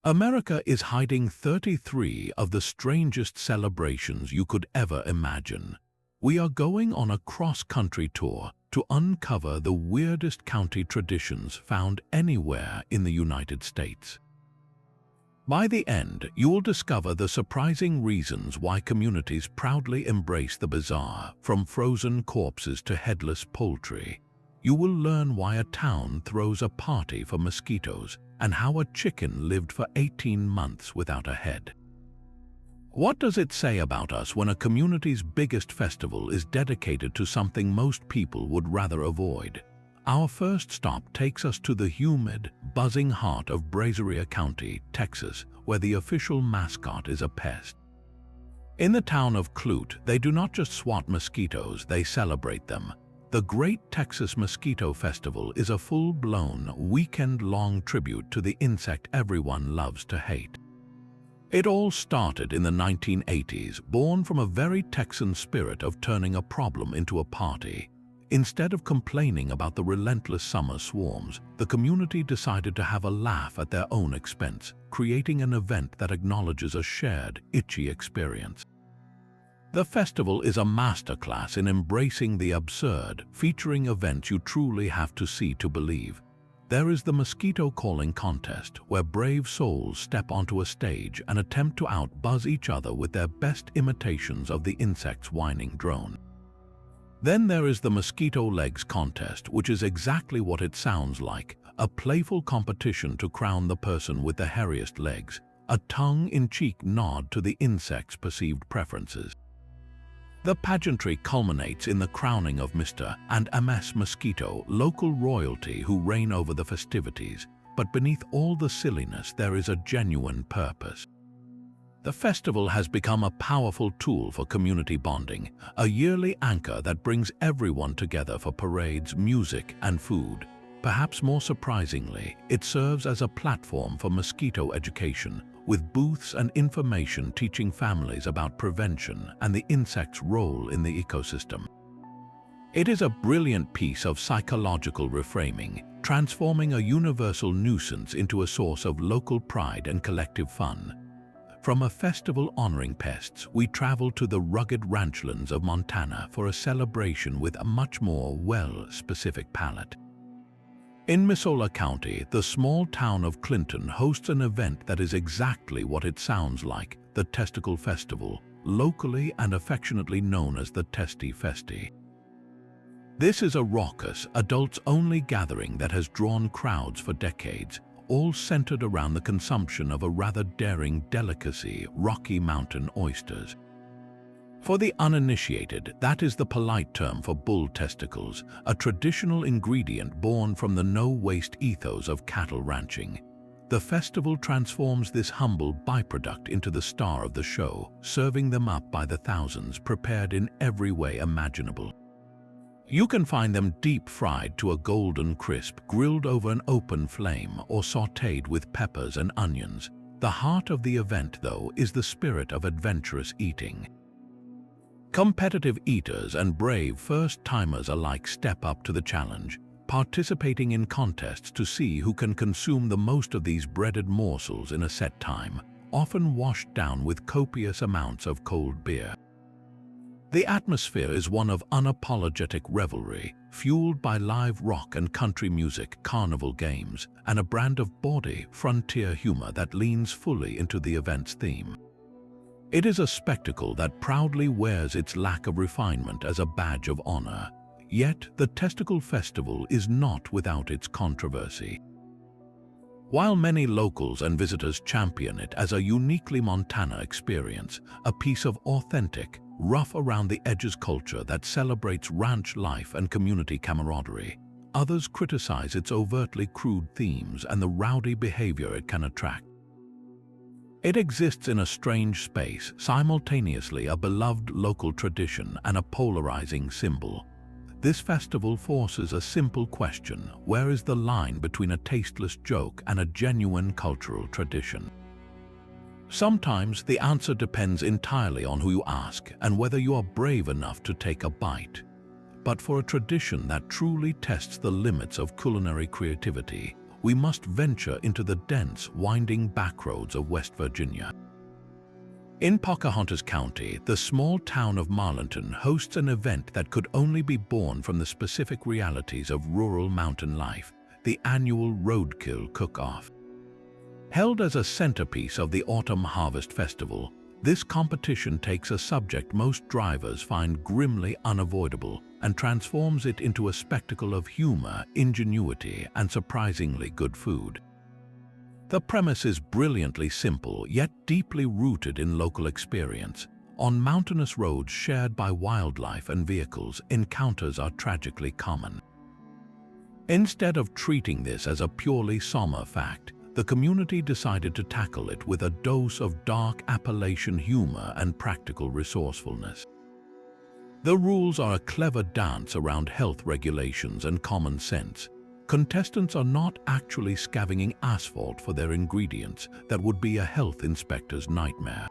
America is hiding 33 of the strangest celebrations you could ever imagine. We are going on a cross-country tour to uncover the weirdest county traditions found anywhere in the United States. By the end, you will discover the surprising reasons why communities proudly embrace the bizarre, from frozen corpses to headless poultry. You will learn why a town throws a party for mosquitoes and how a chicken lived for 18 months without a head. What does it say about us when a community's biggest festival is dedicated to something most people would rather avoid? Our first stop takes us to the humid, buzzing heart of Brazoria County, Texas, where the official mascot is a pest. In the town of Clute, they do not just swat mosquitoes, they celebrate them. The Great Texas Mosquito Festival is a full-blown, weekend-long tribute to the insect everyone loves to hate. It all started in the 1980s, born from a very Texan spirit of turning a problem into a party. Instead of complaining about the relentless summer swarms, the community decided to have a laugh at their own expense, creating an event that acknowledges a shared, itchy experience. The festival is a masterclass in embracing the absurd, featuring events you truly have to see to believe. There is the mosquito calling contest, where brave souls step onto a stage and attempt to outbuzz each other with their best imitations of the insect's whining drone. Then there is the mosquito legs contest, which is exactly what it sounds like, a playful competition to crown the person with the hairiest legs, a tongue-in-cheek nod to the insect's perceived preferences. The pageantry culminates in the crowning of Mr. and Ms. Mosquito, local royalty who reign over the festivities, but beneath all the silliness there is a genuine purpose. The festival has become a powerful tool for community bonding, a yearly anchor that brings everyone together for parades, music, and food. Perhaps more surprisingly, it serves as a platform for mosquito education, with booths and information teaching families about prevention and the insect's role in the ecosystem. It is a brilliant piece of psychological reframing, transforming a universal nuisance into a source of local pride and collective fun. From a festival honoring pests, we travel to the rugged ranchlands of Montana for a celebration with a much more specific palate. In Missoula County, the small town of Clinton hosts an event that is exactly what it sounds like, the Testicle Festival, locally and affectionately known as the Testy Festi. This is a raucous, adults-only gathering that has drawn crowds for decades, all centered around the consumption of a rather daring delicacy, Rocky Mountain oysters. For the uninitiated, that is the polite term for bull testicles, a traditional ingredient born from the no-waste ethos of cattle ranching. The festival transforms this humble byproduct into the star of the show, serving them up by the thousands, prepared in every way imaginable. You can find them deep-fried to a golden crisp, grilled over an open flame, or sautéed with peppers and onions. The heart of the event, though, is the spirit of adventurous eating. Competitive eaters and brave first-timers alike step up to the challenge, participating in contests to see who can consume the most of these breaded morsels in a set time, often washed down with copious amounts of cold beer. The atmosphere is one of unapologetic revelry, fueled by live rock and country music, carnival games, and a brand of bawdy, frontier humor that leans fully into the event's theme. It is a spectacle that proudly wears its lack of refinement as a badge of honor. Yet, the Testicle Festival is not without its controversy. While many locals and visitors champion it as a uniquely Montana experience, a piece of authentic, rough-around-the-edges culture that celebrates ranch life and community camaraderie, others criticize its overtly crude themes and the rowdy behavior it can attract. It exists in a strange space, simultaneously a beloved local tradition and a polarizing symbol. This festival forces a simple question: where is the line between a tasteless joke and a genuine cultural tradition? Sometimes the answer depends entirely on who you ask and whether you are brave enough to take a bite. But for a tradition that truly tests the limits of culinary creativity, we must venture into the dense, winding backroads of West Virginia. In Pocahontas County, the small town of Marlinton hosts an event that could only be born from the specific realities of rural mountain life, the annual Roadkill Cook-Off. Held as a centerpiece of the Autumn Harvest Festival, this competition takes a subject most drivers find grimly unavoidable and transforms it into a spectacle of humor, ingenuity, and surprisingly good food. The premise is brilliantly simple, yet deeply rooted in local experience. On mountainous roads shared by wildlife and vehicles, encounters are tragically common. Instead of treating this as a purely somber fact, the community decided to tackle it with a dose of dark Appalachian humor and practical resourcefulness. The rules are a clever dance around health regulations and common sense. Contestants are not actually scavenging asphalt for their ingredients that would be a health inspector's nightmare.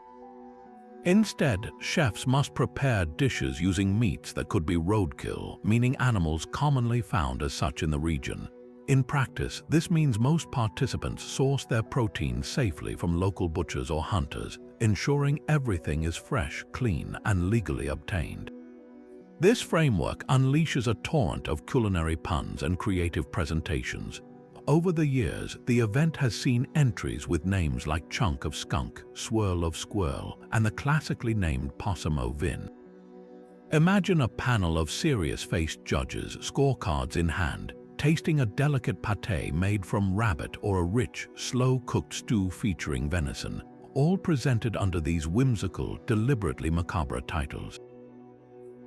Instead, chefs must prepare dishes using meats that could be roadkill, meaning animals commonly found as such in the region. In practice, this means most participants source their protein safely from local butchers or hunters, ensuring everything is fresh, clean, and legally obtained. This framework unleashes a torrent of culinary puns and creative presentations. Over the years, the event has seen entries with names like Chunk of Skunk, Swirl of Squirrel, and the classically named Possum o' Vin. Imagine a panel of serious-faced judges, scorecards in hand, tasting a delicate pâté made from rabbit or a rich, slow-cooked stew featuring venison, all presented under these whimsical, deliberately macabre titles.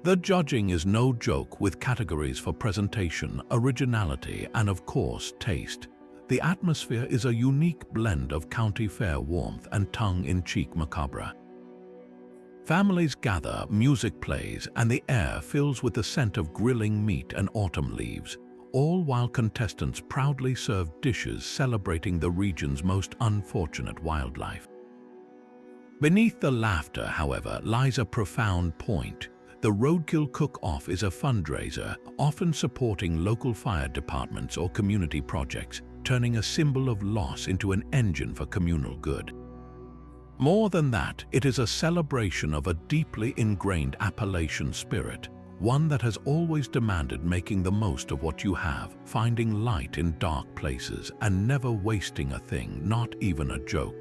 The judging is no joke, with categories for presentation, originality, and of course, taste. The atmosphere is a unique blend of county fair warmth and tongue-in-cheek macabre. Families gather, music plays, and the air fills with the scent of grilling meat and autumn leaves, all while contestants proudly serve dishes celebrating the region's most unfortunate wildlife. Beneath the laughter, however, lies a profound point. The Roadkill Cook-Off is a fundraiser, often supporting local fire departments or community projects, turning a symbol of loss into an engine for communal good. More than that, it is a celebration of a deeply ingrained Appalachian spirit, one that has always demanded making the most of what you have, finding light in dark places, and never wasting a thing, not even a joke.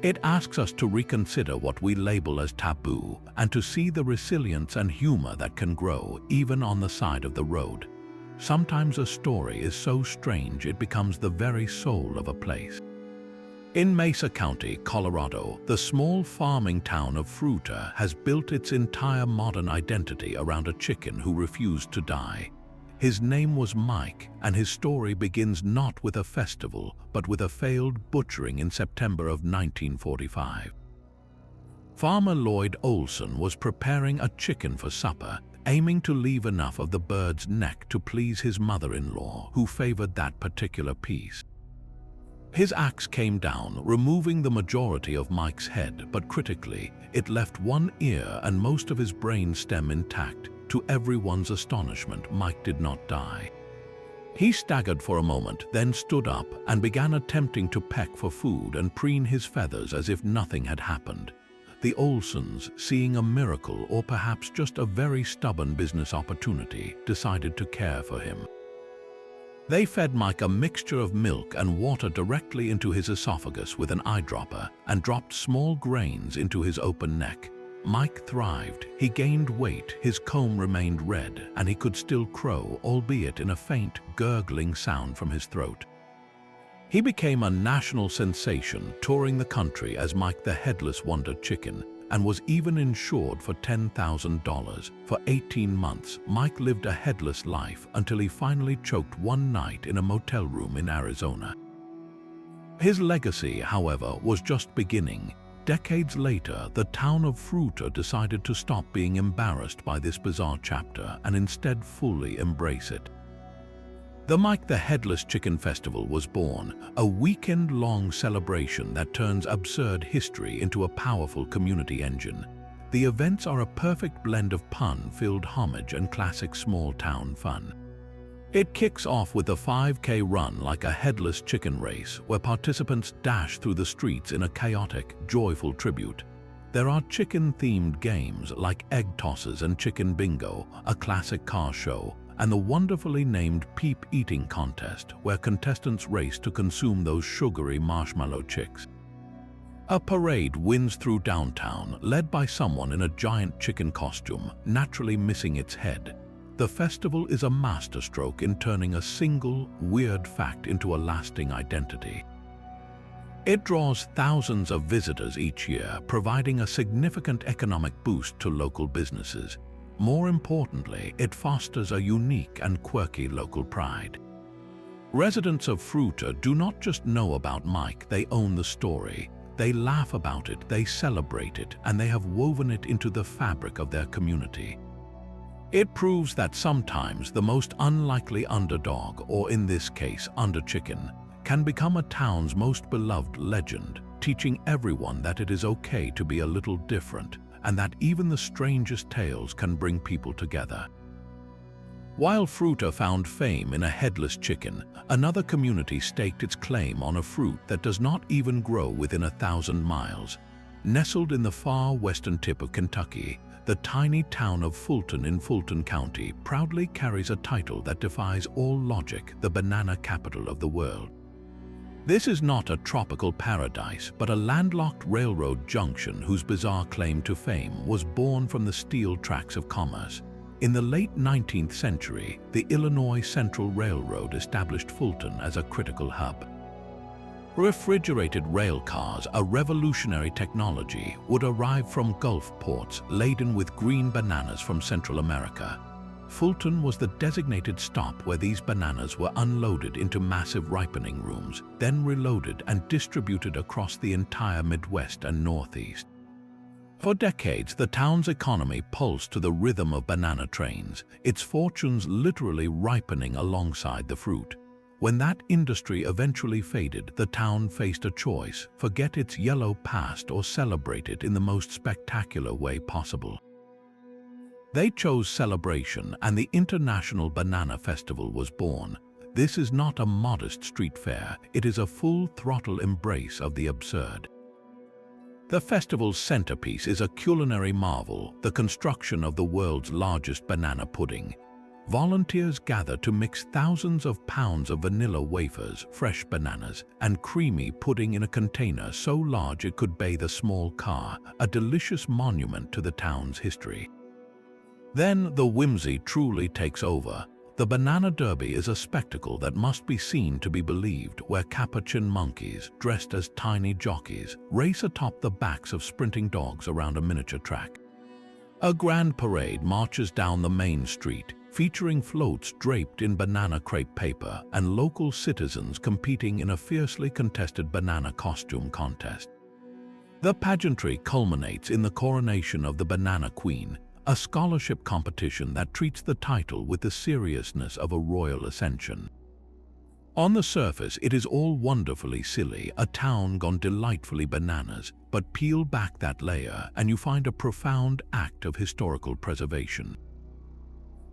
It asks us to reconsider what we label as taboo and to see the resilience and humor that can grow even on the side of the road. Sometimes a story is so strange it becomes the very soul of a place. In Mesa County, Colorado, the small farming town of Fruita has built its entire modern identity around a chicken who refused to die. His name was Mike, and his story begins not with a festival, but with a failed butchering in September of 1945. Farmer Lloyd Olson was preparing a chicken for supper, aiming to leave enough of the bird's neck to please his mother-in-law, who favored that particular piece. His axe came down, removing the majority of Mike's head, but critically, it left one ear and most of his brain stem intact. To everyone's astonishment, Mike did not die. He staggered for a moment, then stood up and began attempting to peck for food and preen his feathers as if nothing had happened. The Olsons, seeing a miracle or perhaps just a very stubborn business opportunity, decided to care for him. They fed Mike a mixture of milk and water directly into his esophagus with an eyedropper and dropped small grains into his open neck. Mike thrived. He gained weight, his comb remained red, and he could still crow, albeit in a faint, gurgling sound from his throat. He became a national sensation, touring the country as Mike the Headless Wonder Chicken, and was even insured for $10,000. For 18 months, Mike lived a headless life until he finally choked one night in a motel room in Arizona. His legacy, however, was just beginning. Decades later, the town of Fruita decided to stop being embarrassed by this bizarre chapter and instead fully embrace it. The Mike the Headless Chicken Festival was born, a weekend-long celebration that turns absurd history into a powerful community engine. The events are a perfect blend of pun-filled homage and classic small-town fun. It kicks off with a 5K run like a headless chicken race, where participants dash through the streets in a chaotic, joyful tribute. There are chicken-themed games like egg tosses and chicken bingo, a classic car show, and the wonderfully named peep eating contest, where contestants race to consume those sugary marshmallow chicks. A parade winds through downtown, led by someone in a giant chicken costume, naturally missing its head. The festival is a masterstroke in turning a single, weird fact into a lasting identity. It draws thousands of visitors each year, providing a significant economic boost to local businesses. More importantly, it fosters a unique and quirky local pride. Residents of Fruita do not just know about Mike, they own the story. They laugh about it, they celebrate it, and they have woven it into the fabric of their community. It proves that sometimes the most unlikely underdog, or in this case, underchicken, can become a town's most beloved legend, teaching everyone that it is okay to be a little different, and that even the strangest tales can bring people together. While Fruita found fame in a headless chicken, another community staked its claim on a fruit that does not even grow within 1,000 miles. Nestled in the far western tip of Kentucky, the tiny town of Fulton in Fulton County proudly carries a title that defies all logic, the banana capital of the world. This is not a tropical paradise, but a landlocked railroad junction whose bizarre claim to fame was born from the steel tracks of commerce. In the late 19th century, the Illinois Central Railroad established Fulton as a critical hub. Refrigerated rail cars, a revolutionary technology, would arrive from Gulf ports laden with green bananas from Central America. Fulton was the designated stop where these bananas were unloaded into massive ripening rooms, then reloaded and distributed across the entire Midwest and Northeast. For decades, the town's economy pulsed to the rhythm of banana trains, its fortunes literally ripening alongside the fruit. When that industry eventually faded, the town faced a choice: forget its yellow past or celebrate it in the most spectacular way possible. They chose celebration, and the International Banana Festival was born. This is not a modest street fair, it is a full-throttle embrace of the absurd. The festival's centerpiece is a culinary marvel, the construction of the world's largest banana pudding. Volunteers gather to mix thousands of pounds of vanilla wafers, fresh bananas, and creamy pudding in a container so large it could bathe a small car, a delicious monument to the town's history. Then the whimsy truly takes over. The Banana Derby is a spectacle that must be seen to be believed, where capuchin monkeys, dressed as tiny jockeys, race atop the backs of sprinting dogs around a miniature track. A grand parade marches down the main street, featuring floats draped in banana crepe paper and local citizens competing in a fiercely contested banana costume contest. The pageantry culminates in the coronation of the Banana Queen, a scholarship competition that treats the title with the seriousness of a royal ascension. On the surface, it is all wonderfully silly, a town gone delightfully bananas, but peel back that layer and you find a profound act of historical preservation.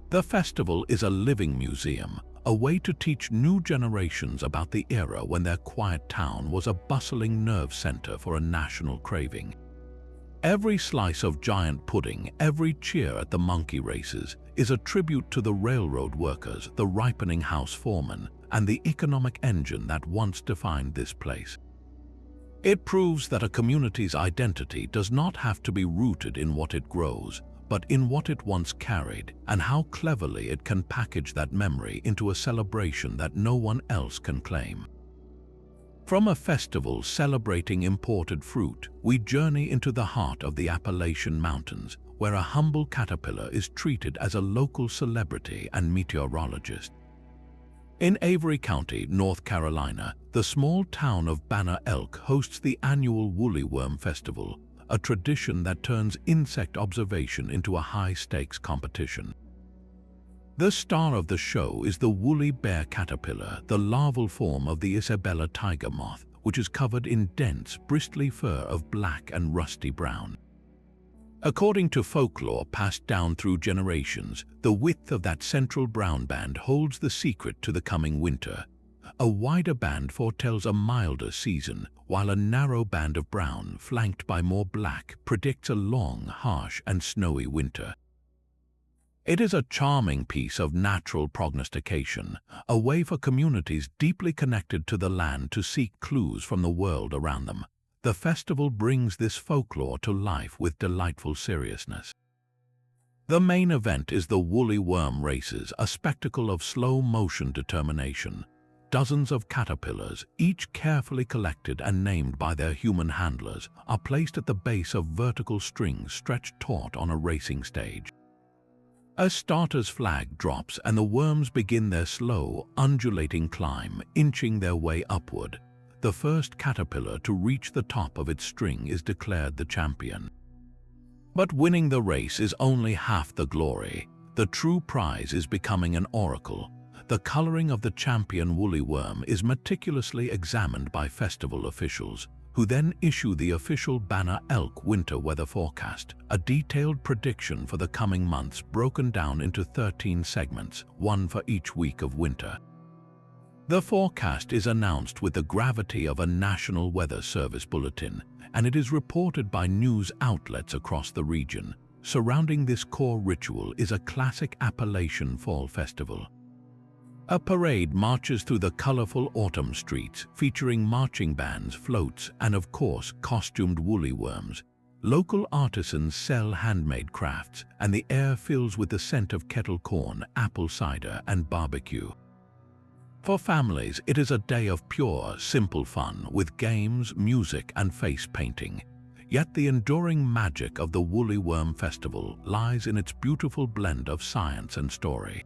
The festival is a living museum, a way to teach new generations about the era when their quiet town was a bustling nerve center for a national craving. Every slice of giant pudding, every cheer at the monkey races, is a tribute to the railroad workers, the ripening house foremen, and the economic engine that once defined this place. It proves that a community's identity does not have to be rooted in what it grows, but in what it once carried, and how cleverly it can package that memory into a celebration that no one else can claim. From a festival celebrating imported fruit, we journey into the heart of the Appalachian Mountains, where a humble caterpillar is treated as a local celebrity and meteorologist. In Avery County, North Carolina, the small town of Banner Elk hosts the annual Woolly Worm Festival, a tradition that turns insect observation into a high-stakes competition. The star of the show is the woolly bear caterpillar, the larval form of the Isabella tiger moth, which is covered in dense, bristly fur of black and rusty brown. According to folklore passed down through generations, the width of that central brown band holds the secret to the coming winter. A wider band foretells a milder season, while a narrow band of brown, flanked by more black, predicts a long, harsh, and snowy winter. It is a charming piece of natural prognostication, a way for communities deeply connected to the land to seek clues from the world around them. The festival brings this folklore to life with delightful seriousness. The main event is the woolly worm races, a spectacle of slow-motion determination. Dozens of caterpillars, each carefully collected and named by their human handlers, are placed at the base of vertical strings stretched taut on a racing stage. A starter's flag drops and the worms begin their slow, undulating climb, inching their way upward. The first caterpillar to reach the top of its string is declared the champion. But winning the race is only half the glory. The true prize is becoming an oracle. The coloring of the champion woolly worm is meticulously examined by festival officials, who then issue the official Banner Elk winter weather forecast, a detailed prediction for the coming months broken down into 13 segments, one for each week of winter. The forecast is announced with the gravity of a National Weather Service bulletin, and it is reported by news outlets across the region. Surrounding this core ritual is a classic Appalachian fall festival. A parade marches through the colorful autumn streets, featuring marching bands, floats, and of course, costumed woolly worms. Local artisans sell handmade crafts, and the air fills with the scent of kettle corn, apple cider, and barbecue. For families, it is a day of pure, simple fun, with games, music, and face painting. Yet the enduring magic of the Woolly Worm Festival lies in its beautiful blend of science and story.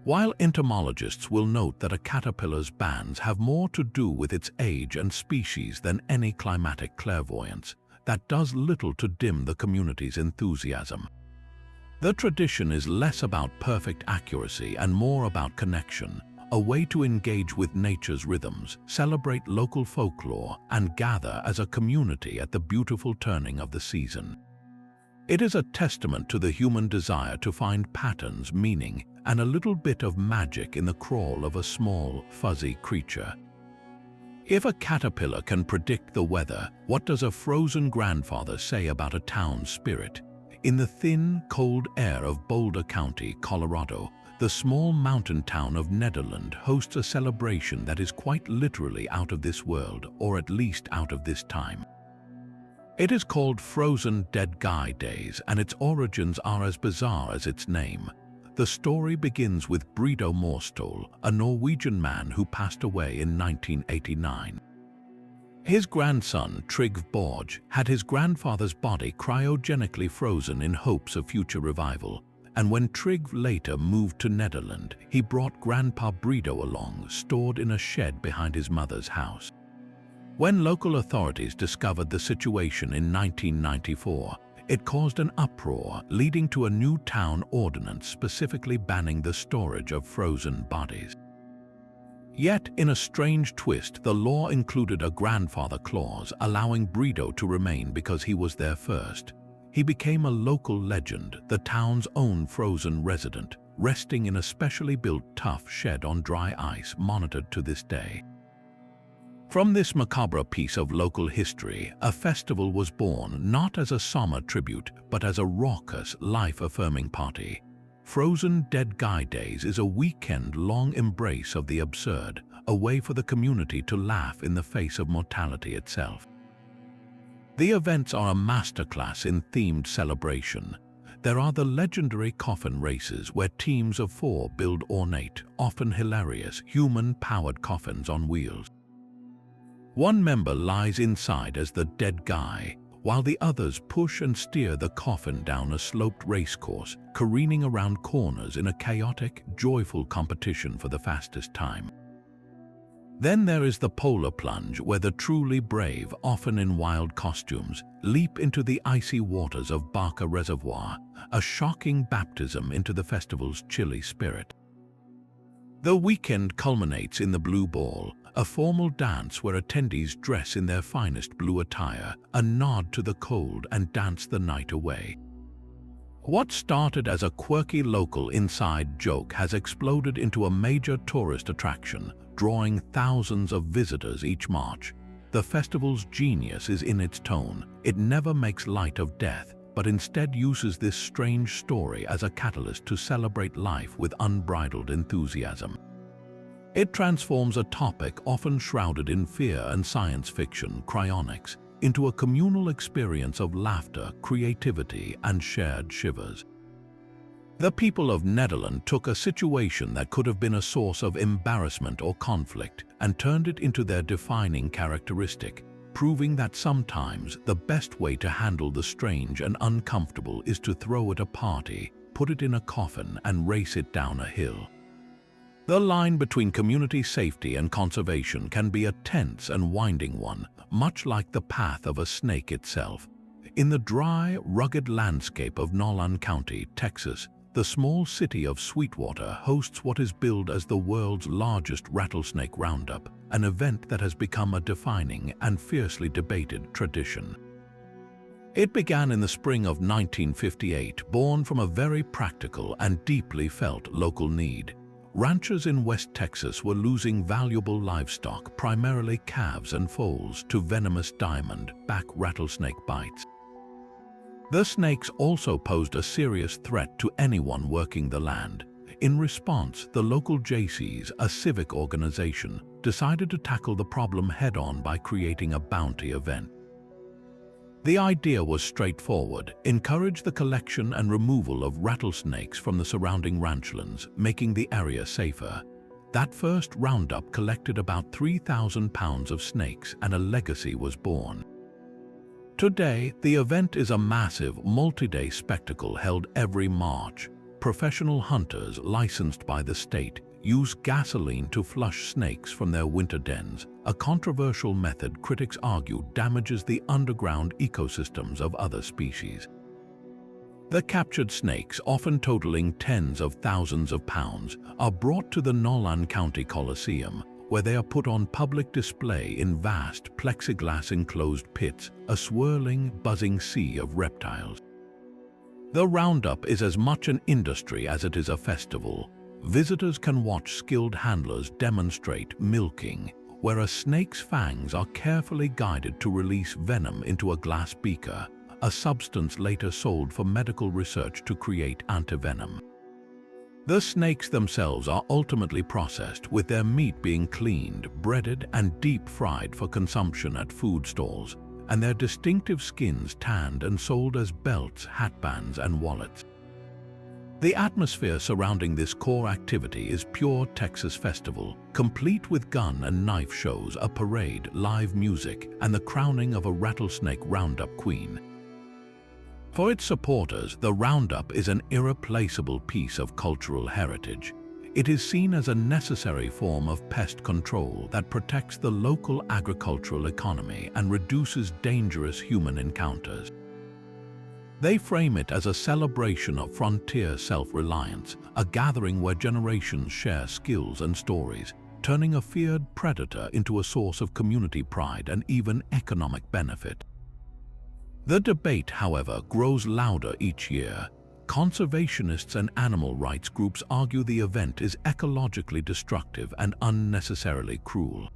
While entomologists will note that a caterpillar's bands have more to do with its age and species than any climatic clairvoyance, that does little to dim the community's enthusiasm. The tradition is less about perfect accuracy and more about connection, a way to engage with nature's rhythms, celebrate local folklore, and gather as a community at the beautiful turning of the season. It is a testament to the human desire to find patterns, meaning, and a little bit of magic in the crawl of a small, fuzzy creature. If a caterpillar can predict the weather, what does a frozen grandfather say about a town's spirit? In the thin, cold air of Boulder County, Colorado, the small mountain town of Nederland hosts a celebration that is quite literally out of this world, or at least out of this time. It is called Frozen Dead Guy Days, and its origins are as bizarre as its name. The story begins with Bredo Morstol, a Norwegian man who passed away in 1989. His grandson, Trygve Borge, had his grandfather's body cryogenically frozen in hopes of future revival, and when Trygve later moved to Nederland, he brought Grandpa Bredo along, stored in a shed behind his mother's house. When local authorities discovered the situation in 1994, it caused an uproar, leading to a new town ordinance specifically banning the storage of frozen bodies. Yet, in a strange twist, the law included a grandfather clause allowing Bredo to remain because he was there first. He became a local legend, the town's own frozen resident, resting in a specially built tough shed on dry ice monitored to this day. From this macabre piece of local history, a festival was born not as a somber tribute, but as a raucous, life-affirming party. Frozen Dead Guy Days is a weekend-long embrace of the absurd, a way for the community to laugh in the face of mortality itself. The events are a masterclass in themed celebration. There are the legendary coffin races where teams of 4 build ornate, often hilarious, human-powered coffins on wheels. One member lies inside as the dead guy, while the others push and steer the coffin down a sloped racecourse, careening around corners in a chaotic, joyful competition for the fastest time. Then there is the polar plunge, where the truly brave, often in wild costumes, leap into the icy waters of Barker Reservoir, a shocking baptism into the festival's chilly spirit. The weekend culminates in the Blue Ball, a formal dance where attendees dress in their finest blue attire, a nod to the cold, and dance the night away. What started as a quirky local inside joke has exploded into a major tourist attraction, drawing thousands of visitors each March. The festival's genius is in its tone. It never makes light of death, but instead uses this strange story as a catalyst to celebrate life with unbridled enthusiasm. It transforms a topic often shrouded in fear and science fiction, cryonics, into a communal experience of laughter, creativity, and shared shivers. The people of Netherlands took a situation that could have been a source of embarrassment or conflict and turned it into their defining characteristic, proving that sometimes the best way to handle the strange and uncomfortable is to throw it a party, put it in a coffin, and race it down a hill. The line between community safety and conservation can be a tense and winding one, much like the path of a snake itself. In the dry, rugged landscape of Nolan County, Texas, the small city of Sweetwater hosts what is billed as the world's largest rattlesnake roundup, an event that has become a defining and fiercely debated tradition. It began in the spring of 1958, born from a very practical and deeply felt local need. Ranchers in West Texas were losing valuable livestock, primarily calves and foals, to venomous diamond-back rattlesnake bites. The snakes also posed a serious threat to anyone working the land. In response, the local JCs, a civic organization, decided to tackle the problem head-on by creating a bounty event. The idea was straightforward: encourage the collection and removal of rattlesnakes from the surrounding ranchlands, making the area safer. That first roundup collected about 3,000 pounds of snakes, and a legacy was born. Today, the event is a massive, multi-day spectacle held every March. Professional hunters, licensed by the state, use gasoline to flush snakes from their winter dens, a controversial method critics argue damages the underground ecosystems of other species. The captured snakes, often totaling tens of thousands of pounds, are brought to the Nolan County Coliseum, where they are put on public display in vast plexiglass-enclosed pits, a swirling, buzzing sea of reptiles. The roundup is as much an industry as it is a festival. Visitors can watch skilled handlers demonstrate milking, where a snake's fangs are carefully guided to release venom into a glass beaker, a substance later sold for medical research to create antivenom. The snakes themselves are ultimately processed, with their meat being cleaned, breaded, and deep-fried for consumption at food stalls, and their distinctive skins tanned and sold as belts, hatbands, and wallets. The atmosphere surrounding this core activity is pure Texas festival, complete with gun and knife shows, a parade, live music, and the crowning of a rattlesnake roundup queen. For its supporters, the roundup is an irreplaceable piece of cultural heritage. It is seen as a necessary form of pest control that protects the local agricultural economy and reduces dangerous human encounters. They frame it as a celebration of frontier self-reliance, a gathering where generations share skills and stories, turning a feared predator into a source of community pride and even economic benefit. The debate, however, grows louder each year. Conservationists and animal rights groups argue the event is ecologically destructive and unnecessarily cruel.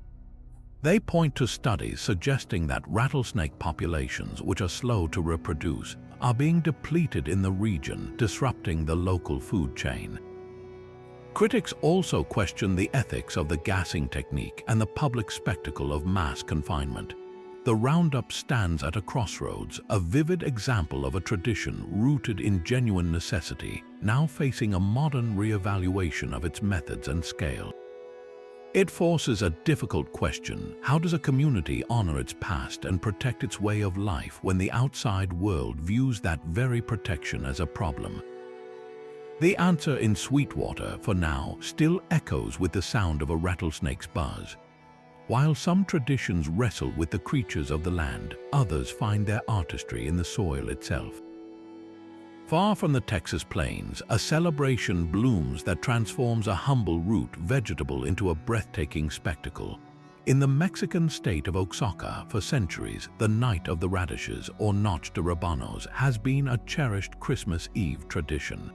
They point to studies suggesting that rattlesnake populations, which are slow to reproduce, are being depleted in the region, disrupting the local food chain. Critics also question the ethics of the gassing technique and the public spectacle of mass confinement. The roundup stands at a crossroads, a vivid example of a tradition rooted in genuine necessity, now facing a modern re-evaluation of its methods and scale. It forces a difficult question: how does a community honor its past and protect its way of life when the outside world views that very protection as a problem? The answer in Sweetwater, for now, still echoes with the sound of a rattlesnake's buzz. While some traditions wrestle with the creatures of the land, others find their artistry in the soil itself. Far from the Texas plains, a celebration blooms that transforms a humble root vegetable into a breathtaking spectacle. In the Mexican state of Oaxaca, for centuries, the Night of the Radishes, or Noche de Rabanos, has been a cherished Christmas Eve tradition.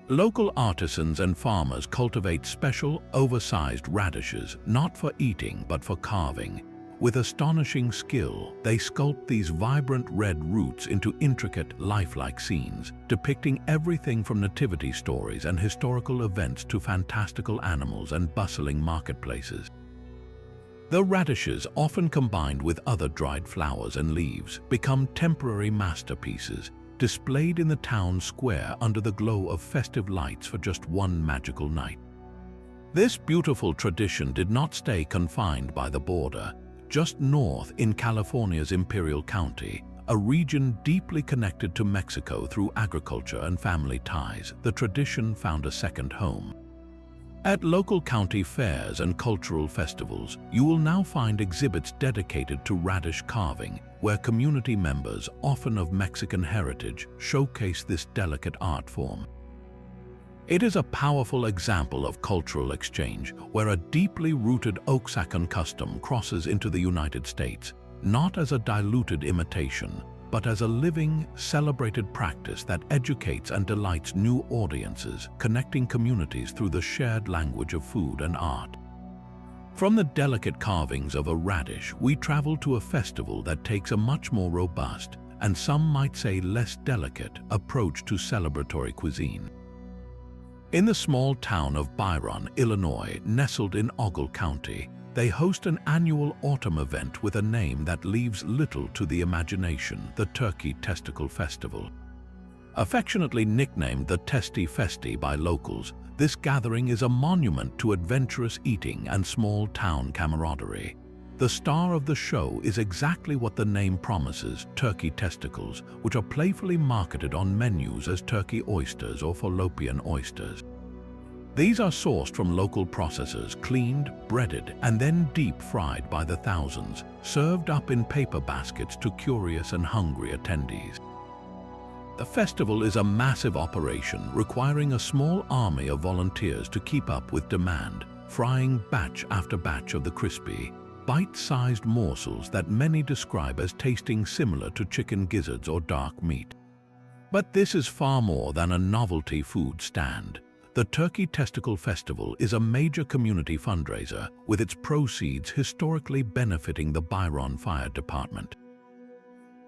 Local artisans and farmers cultivate special, oversized radishes, not for eating but for carving. With astonishing skill, they sculpt these vibrant red roots into intricate, lifelike scenes, depicting everything from nativity stories and historical events to fantastical animals and bustling marketplaces. The radishes, often combined with other dried flowers and leaves, become temporary masterpieces, displayed in the town square under the glow of festive lights for just one magical night. This beautiful tradition did not stay confined by the border. Just north in California's Imperial County, a region deeply connected to Mexico through agriculture and family ties, the tradition found a second home. At local county fairs and cultural festivals, you will now find exhibits dedicated to radish carving, where community members, often of Mexican heritage, showcase this delicate art form. It is a powerful example of cultural exchange, where a deeply rooted Oaxacan custom crosses into the United States, not as a diluted imitation, but as a living, celebrated practice that educates and delights new audiences, connecting communities through the shared language of food and art. From the delicate carvings of a radish, we travel to a festival that takes a much more robust, and some might say less delicate, approach to celebratory cuisine. In the small town of Byron, Illinois, nestled in Ogle County, they host an annual autumn event with a name that leaves little to the imagination, the Turkey Testicle Festival. Affectionately nicknamed the Testy Festi by locals, this gathering is a monument to adventurous eating and small-town camaraderie. The star of the show is exactly what the name promises, turkey testicles, which are playfully marketed on menus as turkey oysters or fallopian oysters. These are sourced from local processors, cleaned, breaded, and then deep-fried by the thousands, served up in paper baskets to curious and hungry attendees. The festival is a massive operation requiring a small army of volunteers to keep up with demand, frying batch after batch of the crispy, bite-sized morsels that many describe as tasting similar to chicken gizzards or dark meat. But this is far more than a novelty food stand. The Turkey Testicle Festival is a major community fundraiser, with its proceeds historically benefiting the Byron Fire Department.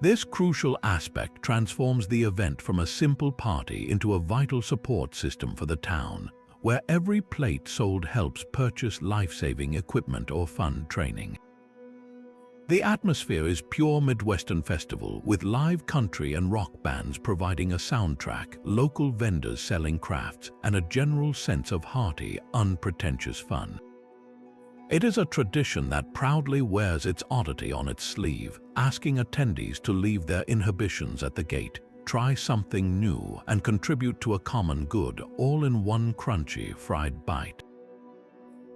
This crucial aspect transforms the event from a simple party into a vital support system for the town, where every plate sold helps purchase life-saving equipment or fund training. The atmosphere is pure Midwestern festival, with live country and rock bands providing a soundtrack, local vendors selling crafts, and a general sense of hearty, unpretentious fun. It is a tradition that proudly wears its oddity on its sleeve, asking attendees to leave their inhibitions at the gate, try something new, and contribute to a common good, all in one crunchy, fried bite.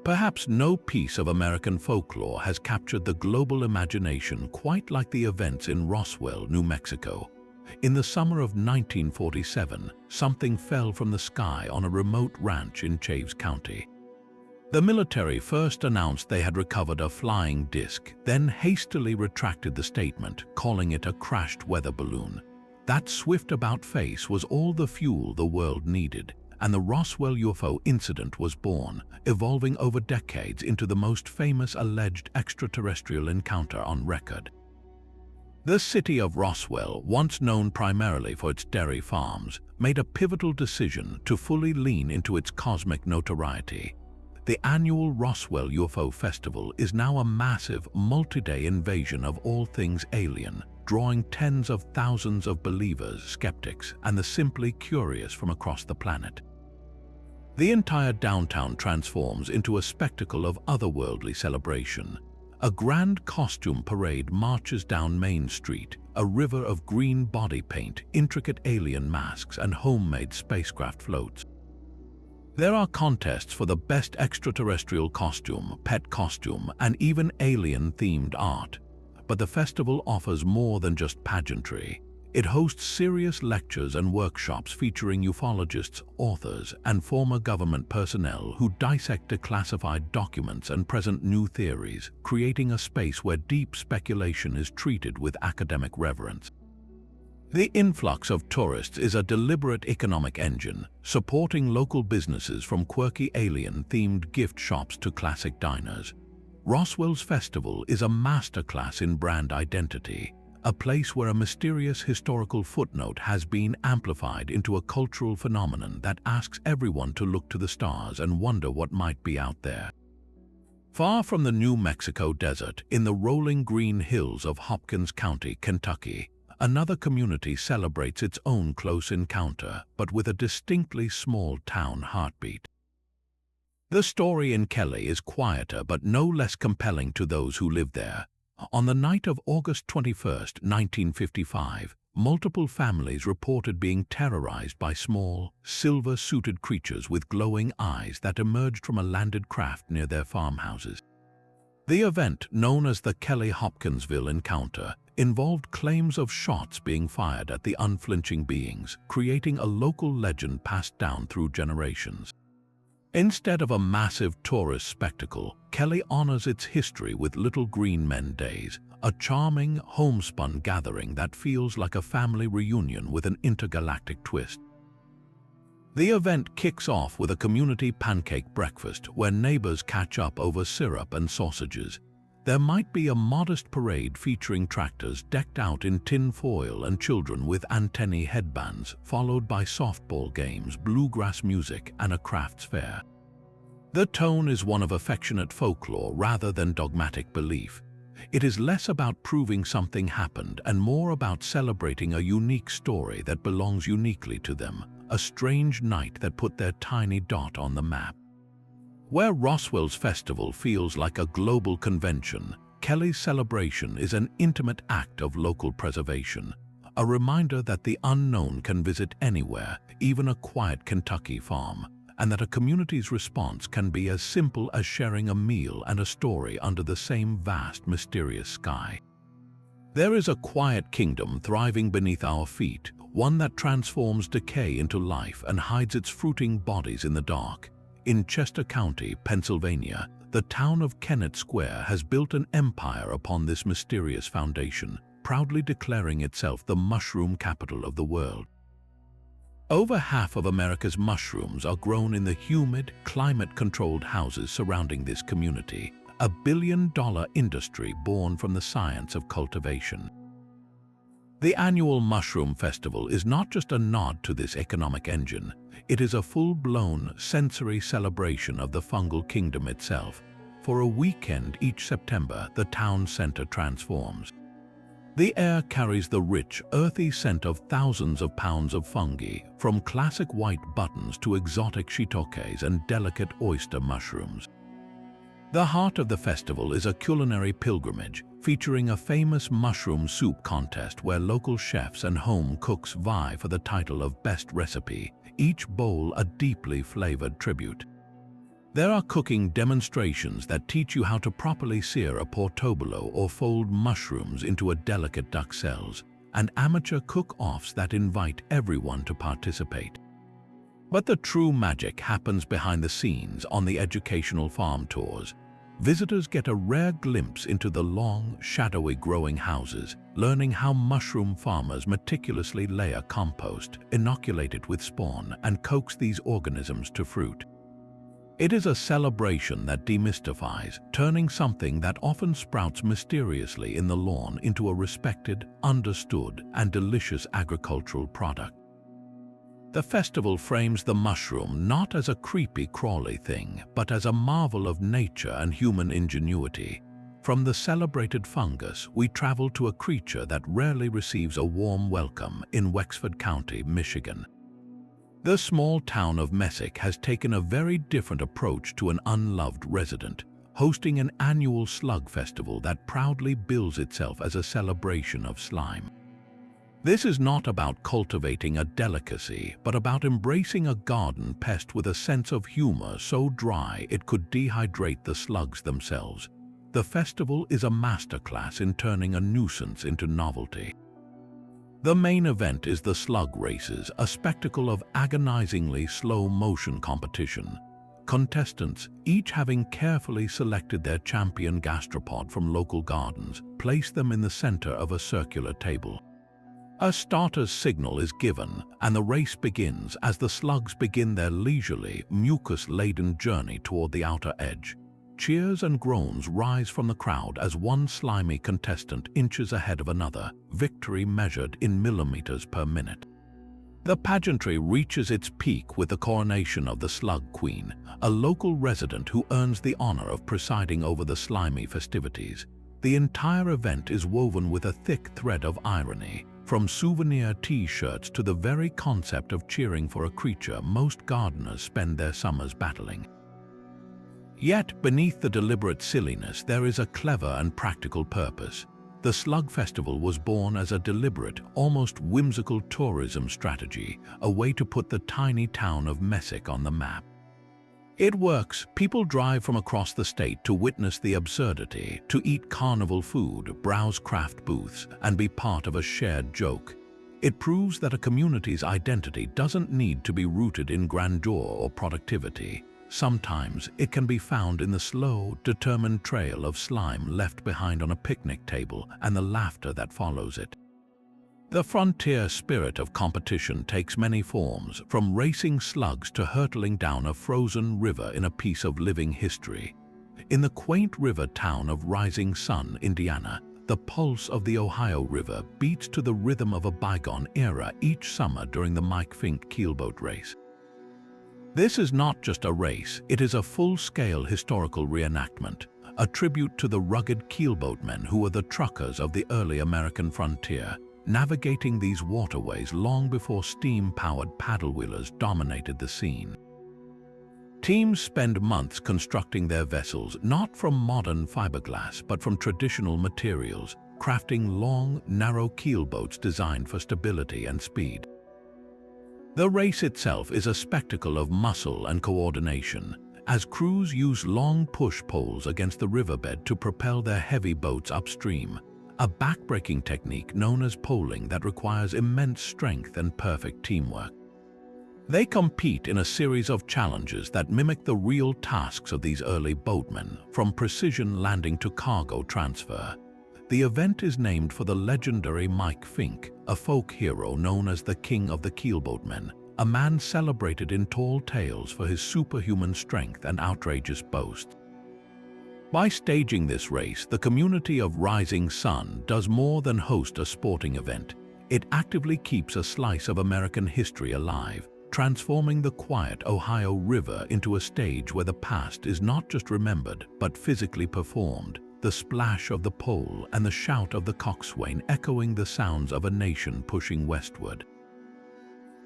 Perhaps no piece of American folklore has captured the global imagination quite like the events in Roswell, New Mexico. In the summer of 1947, something fell from the sky on a remote ranch in Chaves County. The military first announced they had recovered a flying disc, then hastily retracted the statement, calling it a crashed weather balloon. That swift about-face was all the fuel the world needed, and the Roswell UFO incident was born, evolving over decades into the most famous alleged extraterrestrial encounter on record. The city of Roswell, once known primarily for its dairy farms, made a pivotal decision to fully lean into its cosmic notoriety. The annual Roswell UFO Festival is now a massive, multi-day invasion of all things alien, drawing tens of thousands of believers, skeptics, and the simply curious from across the planet. The entire downtown transforms into a spectacle of otherworldly celebration. A grand costume parade marches down Main Street, a river of green body paint, intricate alien masks, and homemade spacecraft floats. There are contests for the best extraterrestrial costume, pet costume, and even alien-themed art. But the festival offers more than just pageantry. It hosts serious lectures and workshops featuring ufologists, authors, and former government personnel who dissect declassified documents and present new theories, creating a space where deep speculation is treated with academic reverence. The influx of tourists is a deliberate economic engine, supporting local businesses from quirky alien-themed gift shops to classic diners. Roswell's festival is a masterclass in brand identity, a place where a mysterious historical footnote has been amplified into a cultural phenomenon that asks everyone to look to the stars and wonder what might be out there. Far from the New Mexico desert, in the rolling green hills of Hopkins County, Kentucky, another community celebrates its own close encounter, but with a distinctly small-town heartbeat. The story in Kelly is quieter but no less compelling to those who live there. On the night of August 21, 1955, multiple families reported being terrorized by small, silver-suited creatures with glowing eyes that emerged from a landed craft near their farmhouses. The event, known as the Kelly-Hopkinsville encounter, involved claims of shots being fired at the unflinching beings, creating a local legend passed down through generations. Instead of a massive tourist spectacle, Kelly honors its history with Little Green Men Days, a charming, homespun gathering that feels like a family reunion with an intergalactic twist. The event kicks off with a community pancake breakfast where neighbors catch up over syrup and sausages. There might be a modest parade featuring tractors decked out in tin foil and children with antennae headbands, followed by softball games, bluegrass music, and a crafts fair. The tone is one of affectionate folklore rather than dogmatic belief. It is less about proving something happened and more about celebrating a unique story that belongs uniquely to them, a strange night that put their tiny dot on the map. Where Roswell's festival feels like a global convention, Kelly's celebration is an intimate act of local preservation, a reminder that the unknown can visit anywhere, even a quiet Kentucky farm, and that a community's response can be as simple as sharing a meal and a story under the same vast, mysterious sky. There is a quiet kingdom thriving beneath our feet, one that transforms decay into life and hides its fruiting bodies in the dark. In Chester County, Pennsylvania, the town of Kennett Square has built an empire upon this mysterious foundation, proudly declaring itself the mushroom capital of the world. Over half of America's mushrooms are grown in the humid, climate-controlled houses surrounding this community, a billion-dollar industry born from the science of cultivation. The annual Mushroom Festival is not just a nod to this economic engine, it is a full-blown sensory celebration of the fungal kingdom itself. For a weekend each September, the town center transforms. The air carries the rich, earthy scent of thousands of pounds of fungi, from classic white buttons to exotic shiitakes and delicate oyster mushrooms. The heart of the festival is a culinary pilgrimage, featuring a famous mushroom soup contest where local chefs and home cooks vie for the title of Best Recipe, each bowl a deeply flavored tribute. There are cooking demonstrations that teach you how to properly sear a portobello or fold mushrooms into a delicate duxelles, and amateur cook-offs that invite everyone to participate. But the true magic happens behind the scenes on the educational farm tours. Visitors get a rare glimpse into the long, shadowy growing houses, learning how mushroom farmers meticulously layer compost, inoculate it with spawn, and coax these organisms to fruit. It is a celebration that demystifies, turning something that often sprouts mysteriously in the lawn into a respected, understood, and delicious agricultural product. The festival frames the mushroom not as a creepy, crawly thing, but as a marvel of nature and human ingenuity. From the celebrated fungus, we travel to a creature that rarely receives a warm welcome in Wexford County, Michigan. The small town of Messick has taken a very different approach to an unloved resident, hosting an annual slug festival that proudly bills itself as a celebration of slime. This is not about cultivating a delicacy, but about embracing a garden pest with a sense of humor so dry it could dehydrate the slugs themselves. The festival is a masterclass in turning a nuisance into novelty. The main event is the slug races, a spectacle of agonizingly slow-motion competition. Contestants, each having carefully selected their champion gastropod from local gardens, place them in the center of a circular table. A starter's signal is given, and the race begins as the slugs begin their leisurely, mucus-laden journey toward the outer edge. Cheers and groans rise from the crowd as one slimy contestant inches ahead of another, victory measured in millimeters per minute. The pageantry reaches its peak with the coronation of the Slug Queen, a local resident who earns the honor of presiding over the slimy festivities. The entire event is woven with a thick thread of irony, from souvenir T-shirts to the very concept of cheering for a creature most gardeners spend their summers battling. Yet, beneath the deliberate silliness, there is a clever and practical purpose. The Slug Festival was born as a deliberate, almost whimsical tourism strategy, a way to put the tiny town of Messick on the map. It works. People drive from across the state to witness the absurdity, to eat carnival food, browse craft booths, and be part of a shared joke. It proves that a community's identity doesn't need to be rooted in grandeur or productivity. Sometimes it can be found in the slow, determined trail of slime left behind on a picnic table and the laughter that follows it. The frontier spirit of competition takes many forms, from racing slugs to hurtling down a frozen river in a piece of living history. In the quaint river town of Rising Sun, Indiana, the pulse of the Ohio River beats to the rhythm of a bygone era each summer during the Mike Fink keelboat race. This is not just a race, it is a full-scale historical reenactment, a tribute to the rugged keelboatmen who were the truckers of the early American frontier, navigating these waterways long before steam-powered paddle-wheelers dominated the scene. Teams spend months constructing their vessels not from modern fiberglass but from traditional materials, crafting long, narrow keelboats designed for stability and speed. The race itself is a spectacle of muscle and coordination, as crews use long push poles against the riverbed to propel their heavy boats upstream, a backbreaking technique known as poling that requires immense strength and perfect teamwork. They compete in a series of challenges that mimic the real tasks of these early boatmen, from precision landing to cargo transfer. The event is named for the legendary Mike Fink, a folk hero known as the King of the Keelboatmen, a man celebrated in tall tales for his superhuman strength and outrageous boasts. By staging this race, the community of Rising Sun does more than host a sporting event. It actively keeps a slice of American history alive, transforming the quiet Ohio River into a stage where the past is not just remembered but physically performed, the splash of the pole and the shout of the coxswain echoing the sounds of a nation pushing westward.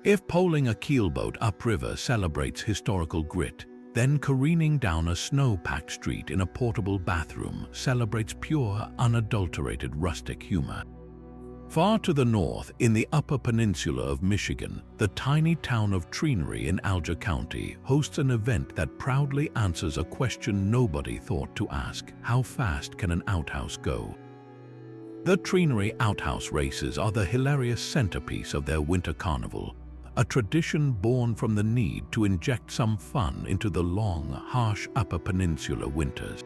If poling a keelboat upriver celebrates historical grit, then careening down a snow-packed street in a portable bathroom celebrates pure, unadulterated rustic humor. Far to the north, in the Upper Peninsula of Michigan, the tiny town of Treenery in Alger County hosts an event that proudly answers a question nobody thought to ask: how fast can an outhouse go? The Treenery outhouse races are the hilarious centerpiece of their winter carnival, a tradition born from the need to inject some fun into the long, harsh Upper Peninsula winters.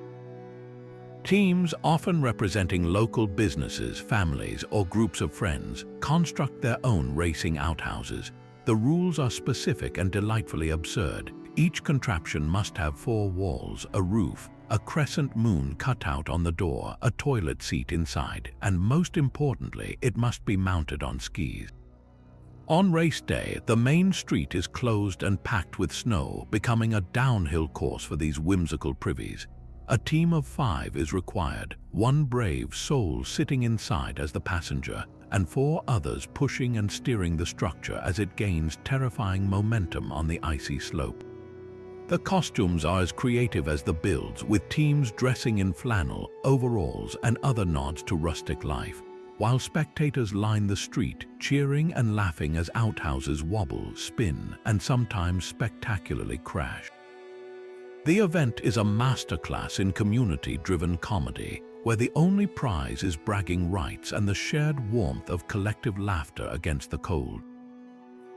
Teams, often representing local businesses, families, or groups of friends, construct their own racing outhouses. The rules are specific and delightfully absurd. Each contraption must have 4 walls, a roof, a crescent moon cut out on the door, a toilet seat inside, and most importantly, it must be mounted on skis. On race day, the main street is closed and packed with snow, becoming a downhill course for these whimsical privies. A team of 5 is required, 1 brave soul sitting inside as the passenger, and 4 others pushing and steering the structure as it gains terrifying momentum on the icy slope. The costumes are as creative as the builds, with teams dressing in flannel, overalls, and other nods to rustic life, while spectators line the street, cheering and laughing as outhouses wobble, spin, and sometimes spectacularly crash. The event is a masterclass in community-driven comedy, where the only prize is bragging rights and the shared warmth of collective laughter against the cold.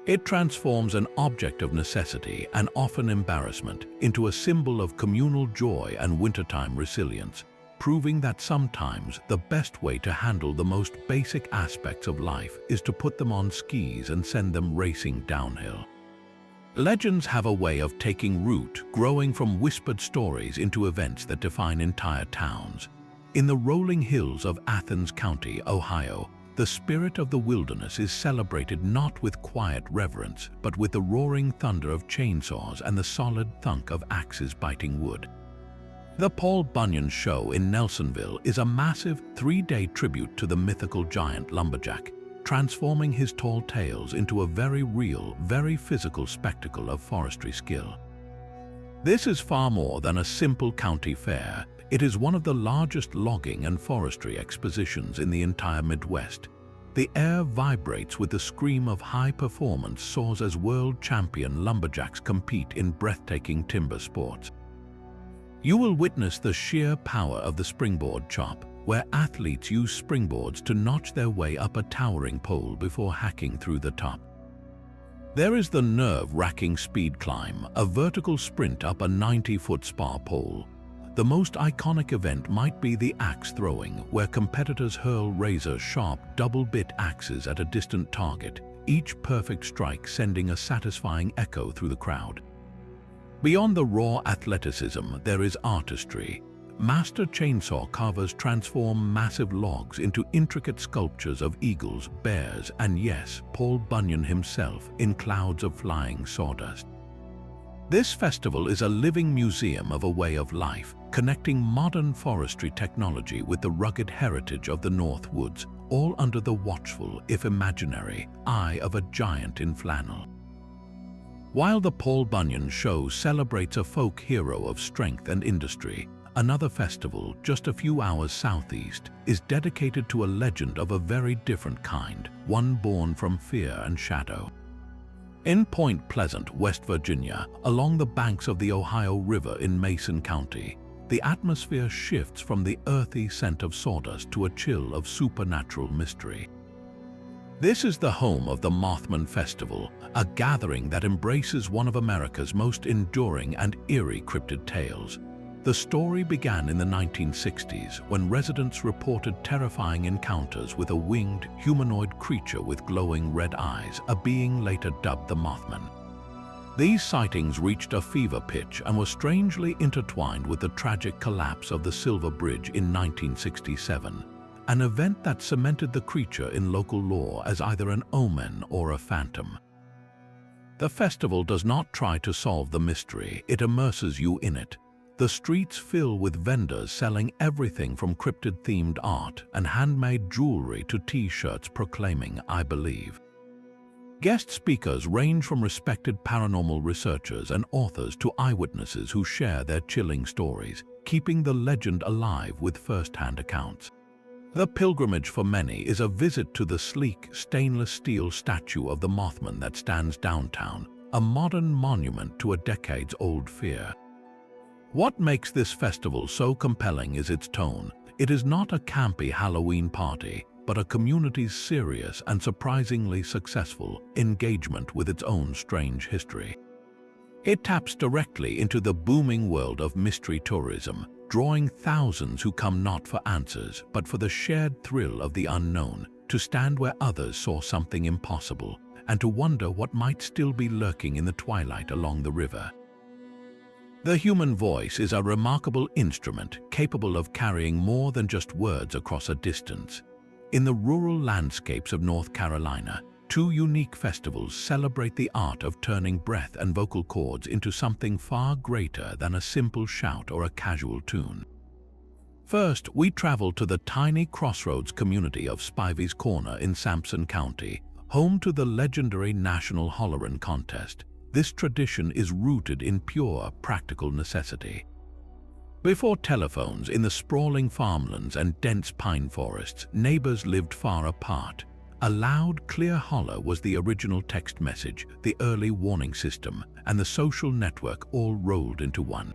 It transforms an object of necessity and often embarrassment into a symbol of communal joy and wintertime resilience, proving that sometimes the best way to handle the most basic aspects of life is to put them on skis and send them racing downhill. Legends have a way of taking root, growing from whispered stories into events that define entire towns. In the rolling hills of Athens County, Ohio, the spirit of the wilderness is celebrated not with quiet reverence, but with the roaring thunder of chainsaws and the solid thunk of axes biting wood. The Paul Bunyan Show in Nelsonville is a massive 3-day tribute to the mythical giant lumberjack, transforming his tall tales into a very real, very physical spectacle of forestry skill. This is far more than a simple county fair. It is one of the largest logging and forestry expositions in the entire Midwest. The air vibrates with the scream of high-performance saws as world champion lumberjacks compete in breathtaking timber sports. You will witness the sheer power of the springboard chop, where athletes use springboards to notch their way up a towering pole before hacking through the top. There is the nerve-wracking speed climb, a vertical sprint up a 90-foot spar pole. The most iconic event might be the axe throwing, where competitors hurl razor-sharp double-bit axes at a distant target, each perfect strike sending a satisfying echo through the crowd. Beyond the raw athleticism, there is artistry. Master chainsaw carvers transform massive logs into intricate sculptures of eagles, bears, and yes, Paul Bunyan himself in clouds of flying sawdust. This festival is a living museum of a way of life, connecting modern forestry technology with the rugged heritage of the North Woods, all under the watchful, if imaginary, eye of a giant in flannel. While the Paul Bunyan Show celebrates a folk hero of strength and industry, another festival, just a few hours southeast, is dedicated to a legend of a very different kind, one born from fear and shadow. In Point Pleasant, West Virginia, along the banks of the Ohio River in Mason County, the atmosphere shifts from the earthy scent of sawdust to a chill of supernatural mystery. This is the home of the Mothman Festival, a gathering that embraces one of America's most enduring and eerie cryptid tales. The story began in the 1960s when residents reported terrifying encounters with a winged, humanoid creature with glowing red eyes, a being later dubbed the Mothman. These sightings reached a fever pitch and were strangely intertwined with the tragic collapse of the Silver Bridge in 1967, an event that cemented the creature in local lore as either an omen or a phantom. The festival does not try to solve the mystery, it immerses you in it. The streets fill with vendors selling everything from cryptid-themed art and handmade jewelry to t-shirts proclaiming, "I believe." Guest speakers range from respected paranormal researchers and authors to eyewitnesses who share their chilling stories, keeping the legend alive with first-hand accounts. The pilgrimage for many is a visit to the sleek, stainless steel statue of the Mothman that stands downtown, a modern monument to a decades-old fear. What makes this festival so compelling is its tone. It is not a campy Halloween party, but a community's serious and surprisingly successful engagement with its own strange history. It taps directly into the booming world of mystery tourism, drawing thousands who come not for answers, but for the shared thrill of the unknown, to stand where others saw something impossible, and to wonder what might still be lurking in the twilight along the river. The human voice is a remarkable instrument capable of carrying more than just words across a distance. In the rural landscapes of North Carolina, two unique festivals celebrate the art of turning breath and vocal cords into something far greater than a simple shout or a casual tune. First, we travel to the tiny crossroads community of Spivey's Corner in Sampson County, home to the legendary National Hollerin' Contest. This tradition is rooted in pure, practical necessity. Before telephones, in the sprawling farmlands and dense pine forests, neighbors lived far apart. A loud, clear holler was the original text message, the early warning system, and the social network all rolled into one.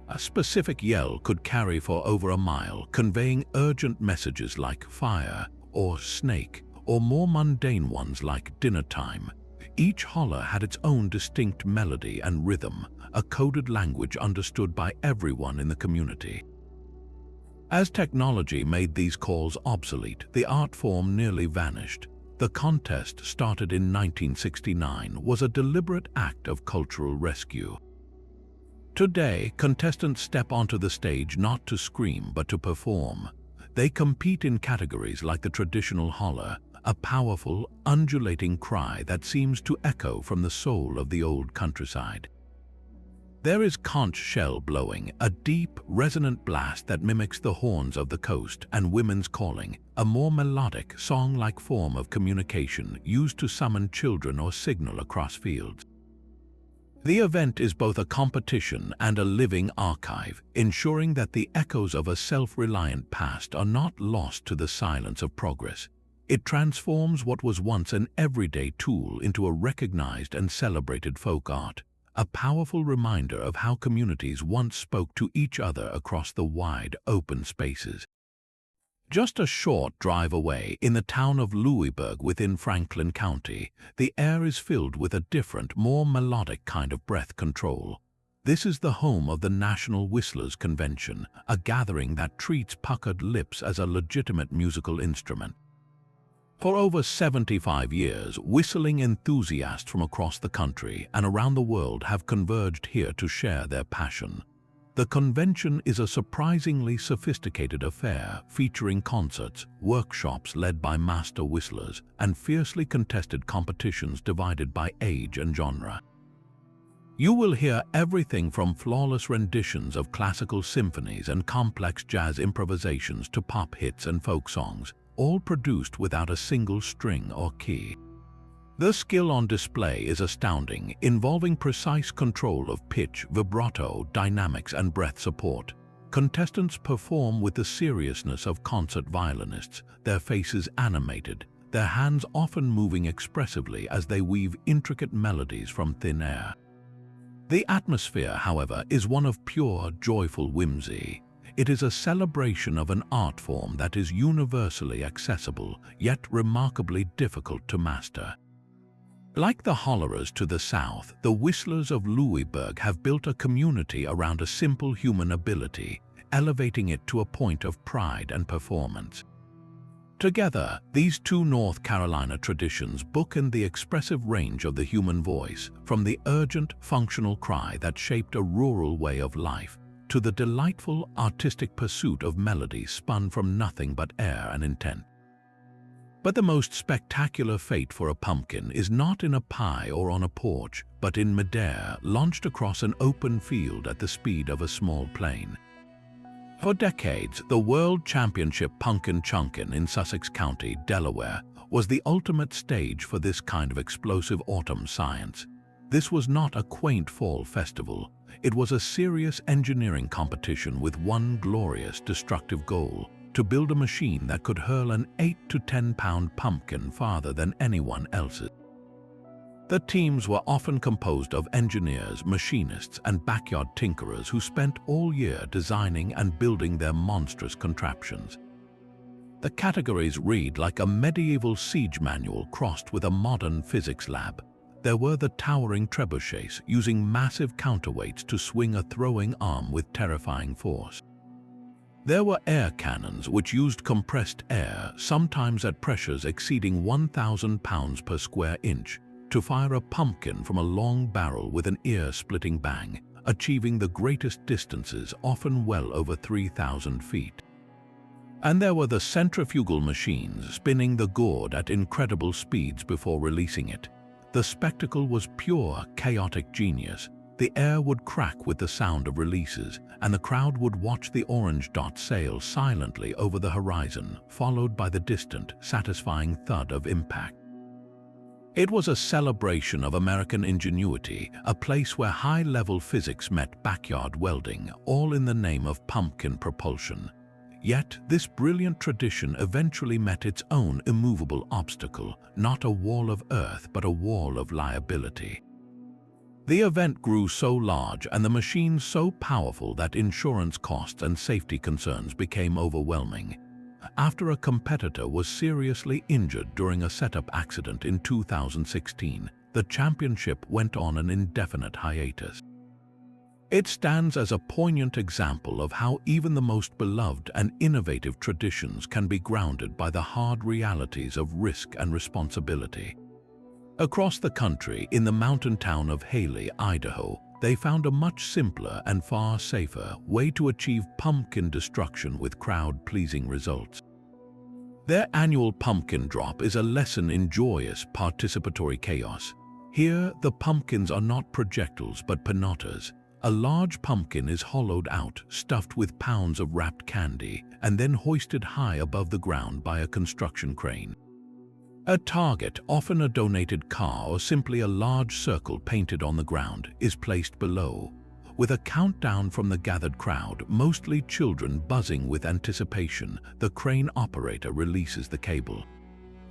A specific yell could carry for over a mile, conveying urgent messages like fire or snake, or more mundane ones like dinner time. Each holler had its own distinct melody and rhythm, a coded language understood by everyone in the community. As technology made these calls obsolete, the art form nearly vanished. The contest, started in 1969, was a deliberate act of cultural rescue. Today, contestants step onto the stage not to scream but to perform. They compete in categories like the traditional holler, a powerful, undulating cry that seems to echo from the soul of the old countryside. There is conch shell blowing, a deep, resonant blast that mimics the horns of the coast, and women's calling, a more melodic, song-like form of communication used to summon children or signal across fields. The event is both a competition and a living archive, ensuring that the echoes of a self-reliant past are not lost to the silence of progress. It transforms what was once an everyday tool into a recognized and celebrated folk art, a powerful reminder of how communities once spoke to each other across the wide, open spaces. Just a short drive away, in the town of Louisburg within Franklin County, the air is filled with a different, more melodic kind of breath control. This is the home of the National Whistlers Convention, a gathering that treats puckered lips as a legitimate musical instrument. For over 75 years, whistling enthusiasts from across the country and around the world have converged here to share their passion. The convention is a surprisingly sophisticated affair, featuring concerts, workshops led by master whistlers, and fiercely contested competitions divided by age and genre. You will hear everything from flawless renditions of classical symphonies and complex jazz improvisations to pop hits and folk songs, all produced without a single string or key. The skill on display is astounding, involving precise control of pitch, vibrato, dynamics, and breath support. Contestants perform with the seriousness of concert violinists, their faces animated, their hands often moving expressively as they weave intricate melodies from thin air. The atmosphere, however, is one of pure, joyful whimsy. It is a celebration of an art form that is universally accessible, yet remarkably difficult to master. Like the hollerers to the south, the whistlers of Louisburg have built a community around a simple human ability, elevating it to a point of pride and performance. Together, these two North Carolina traditions bookend the expressive range of the human voice, from the urgent, functional cry that shaped a rural way of life, to the delightful, artistic pursuit of melodies spun from nothing but air and intent. But the most spectacular fate for a pumpkin is not in a pie or on a porch, but in midair, launched across an open field at the speed of a small plane. For decades, the World Championship Pumpkin Chunkin in Sussex County, Delaware, was the ultimate stage for this kind of explosive autumn science. This was not a quaint fall festival. It was a serious engineering competition with one glorious, destructive goal: to build a machine that could hurl an 8 to 10-pound pumpkin farther than anyone else's. The teams were often composed of engineers, machinists, and backyard tinkerers who spent all year designing and building their monstrous contraptions. The categories read like a medieval siege manual crossed with a modern physics lab. There were the towering trebuchets, using massive counterweights to swing a throwing arm with terrifying force. There were air cannons, which used compressed air, sometimes at pressures exceeding 1,000 pounds per square inch, to fire a pumpkin from a long barrel with an ear-splitting bang, achieving the greatest distances, often well over 3,000 feet. And there were the centrifugal machines, spinning the gourd at incredible speeds before releasing it. The spectacle was pure, chaotic genius. The air would crack with the sound of releases, and the crowd would watch the orange dot sail silently over the horizon, followed by the distant, satisfying thud of impact. It was a celebration of American ingenuity, a place where high-level physics met backyard welding, all in the name of pumpkin propulsion. Yet, this brilliant tradition eventually met its own immovable obstacle, not a wall of earth but a wall of liability. The event grew so large and the machines so powerful that insurance costs and safety concerns became overwhelming. After a competitor was seriously injured during a setup accident in 2016, the championship went on an indefinite hiatus. It stands as a poignant example of how even the most beloved and innovative traditions can be grounded by the hard realities of risk and responsibility. Across the country, in the mountain town of Haley, Idaho, they found a much simpler and far safer way to achieve pumpkin destruction with crowd-pleasing results. Their annual pumpkin drop is a lesson in joyous, participatory chaos. Here, the pumpkins are not projectiles but pinattas. A large pumpkin is hollowed out, stuffed with pounds of wrapped candy, and then hoisted high above the ground by a construction crane. A target, often a donated car or simply a large circle painted on the ground, is placed below. With a countdown from the gathered crowd, mostly children buzzing with anticipation, the crane operator releases the cable.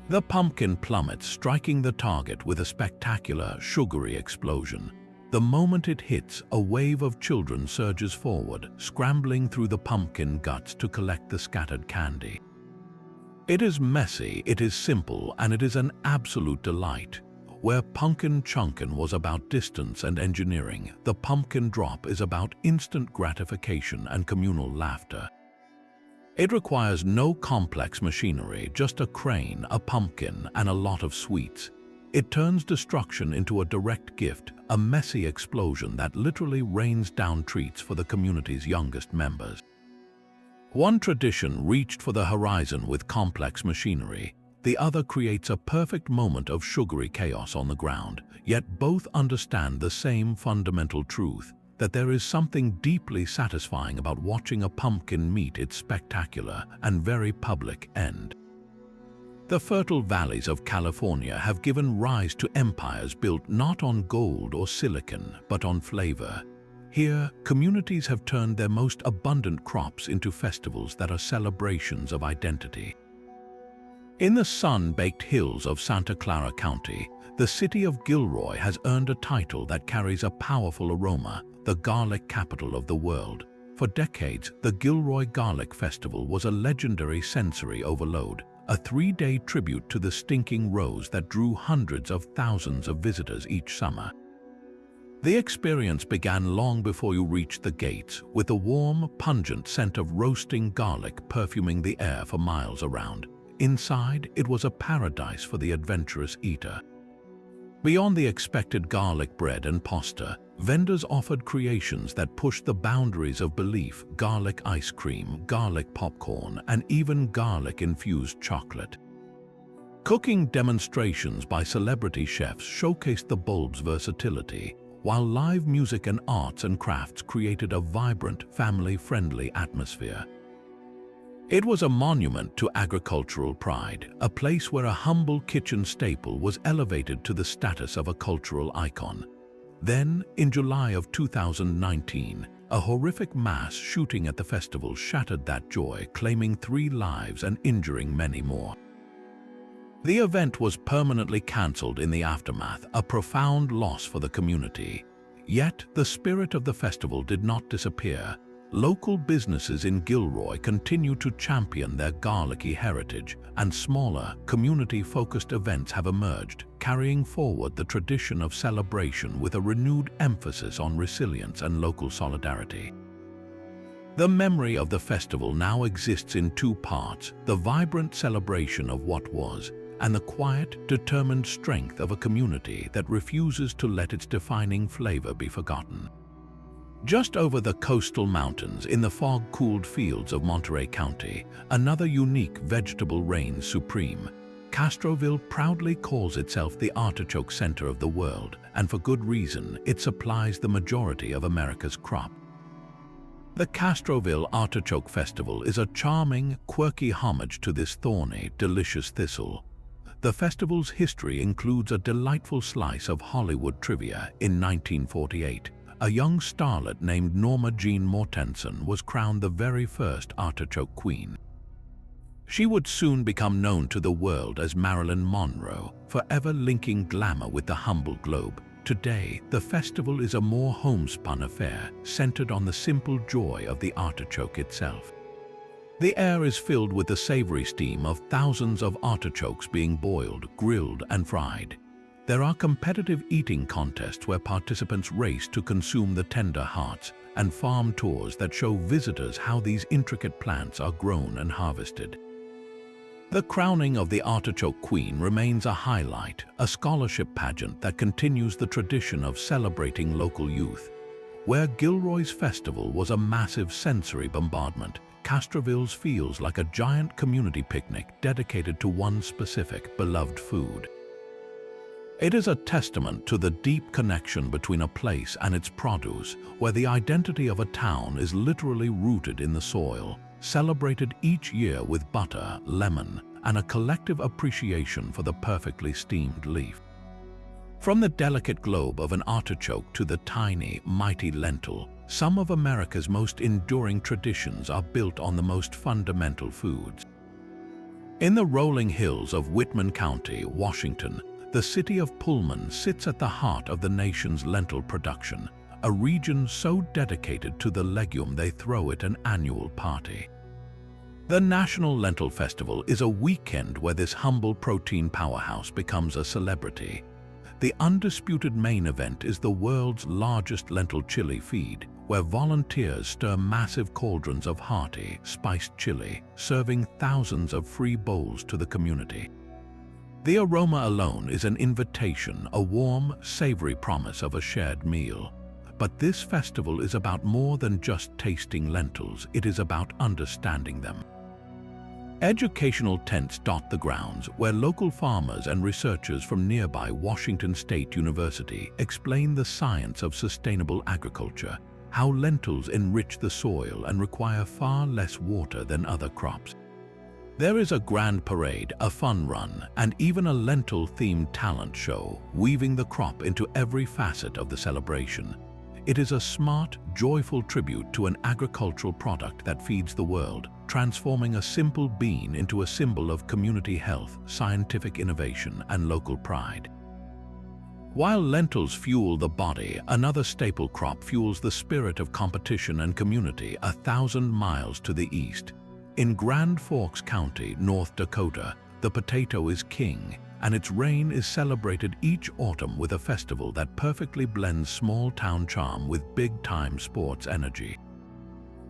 The pumpkin plummets, striking the target with a spectacular, sugary explosion. The moment it hits, a wave of children surges forward, scrambling through the pumpkin guts to collect the scattered candy. It is messy, it is simple, and it is an absolute delight. Where Pumpkin Chunkin was about distance and engineering, the pumpkin drop is about instant gratification and communal laughter. It requires no complex machinery, just a crane, a pumpkin, and a lot of sweets. It turns destruction into a direct gift, a messy explosion that literally rains down treats for the community's youngest members. One tradition reached for the horizon with complex machinery. The other creates a perfect moment of sugary chaos on the ground, yet both understand the same fundamental truth, that there is something deeply satisfying about watching a pumpkin meet its spectacular and very public end. The fertile valleys of California have given rise to empires built not on gold or silicon, but on flavor. Here, communities have turned their most abundant crops into festivals that are celebrations of identity. In the sun-baked hills of Santa Clara County, the city of Gilroy has earned a title that carries a powerful aroma, the garlic capital of the world. For decades, the Gilroy Garlic Festival was a legendary sensory overload, a 3-day tribute to the stinking rose that drew hundreds of thousands of visitors each summer. The experience began long before you reached the gates, with the warm, pungent scent of roasting garlic perfuming the air for miles around. Inside, it was a paradise for the adventurous eater. Beyond the expected garlic bread and pasta, vendors offered creations that pushed the boundaries of belief: garlic ice cream, garlic popcorn, and even garlic-infused chocolate. Cooking demonstrations by celebrity chefs showcased the bulb's versatility, while live music and arts and crafts created a vibrant, family-friendly atmosphere. It was a monument to agricultural pride, a place where a humble kitchen staple was elevated to the status of a cultural icon. Then, in July of 2019, a horrific mass shooting at the festival shattered that joy, claiming 3 lives and injuring many more. The event was permanently cancelled in the aftermath, a profound loss for the community. Yet, the spirit of the festival did not disappear. Local businesses in Gilroy continue to champion their garlicky heritage, and smaller, community-focused events have emerged, carrying forward the tradition of celebration with a renewed emphasis on resilience and local solidarity. The memory of the festival now exists in 2 parts: the vibrant celebration of what was, and the quiet, determined strength of a community that refuses to let its defining flavor be forgotten. Just over the coastal mountains in the fog-cooled fields of Monterey County, another unique vegetable reigns supreme. Castroville proudly calls itself the artichoke center of the world, and for good reason. It supplies the majority of America's crop. The Castroville Artichoke Festival is a charming, quirky homage to this thorny, delicious thistle. The festival's history includes a delightful slice of Hollywood trivia. In 1948, a young starlet named Norma Jean Mortensen was crowned the very first artichoke queen. She would soon become known to the world as Marilyn Monroe, forever linking glamour with the humble globe. Today, the festival is a more homespun affair, centered on the simple joy of the artichoke itself. The air is filled with the savory steam of thousands of artichokes being boiled, grilled, and fried. There are competitive eating contests where participants race to consume the tender hearts, and farm tours that show visitors how these intricate plants are grown and harvested. The crowning of the artichoke queen remains a highlight, a scholarship pageant that continues the tradition of celebrating local youth. Where Gilroy's festival was a massive sensory bombardment, Castroville's feels like a giant community picnic dedicated to one specific, beloved food. It is a testament to the deep connection between a place and its produce, where the identity of a town is literally rooted in the soil, celebrated each year with butter, lemon, and a collective appreciation for the perfectly steamed leaf. From the delicate globe of an artichoke to the tiny, mighty lentil, some of America's most enduring traditions are built on the most fundamental foods. In the rolling hills of Whitman County, Washington, the city of Pullman sits at the heart of the nation's lentil production, a region so dedicated to the legume they throw it an annual party. The National Lentil Festival is a weekend where this humble protein powerhouse becomes a celebrity. The undisputed main event is the world's largest lentil chili feed, where volunteers stir massive cauldrons of hearty, spiced chili, serving thousands of free bowls to the community. The aroma alone is an invitation, a warm, savory promise of a shared meal. But this festival is about more than just tasting lentils, it is about understanding them. Educational tents dot the grounds, where local farmers and researchers from nearby Washington State University explain the science of sustainable agriculture, how lentils enrich the soil and require far less water than other crops. There is a grand parade, a fun run, and even a lentil-themed talent show, weaving the crop into every facet of the celebration. It is a smart, joyful tribute to an agricultural product that feeds the world, transforming a simple bean into a symbol of community health, scientific innovation, and local pride. While lentils fuel the body, another staple crop fuels the spirit of competition and community 1,000 miles to the east. In Grand Forks County, North Dakota, the potato is king, and its reign is celebrated each autumn with a festival that perfectly blends small-town charm with big-time sports energy.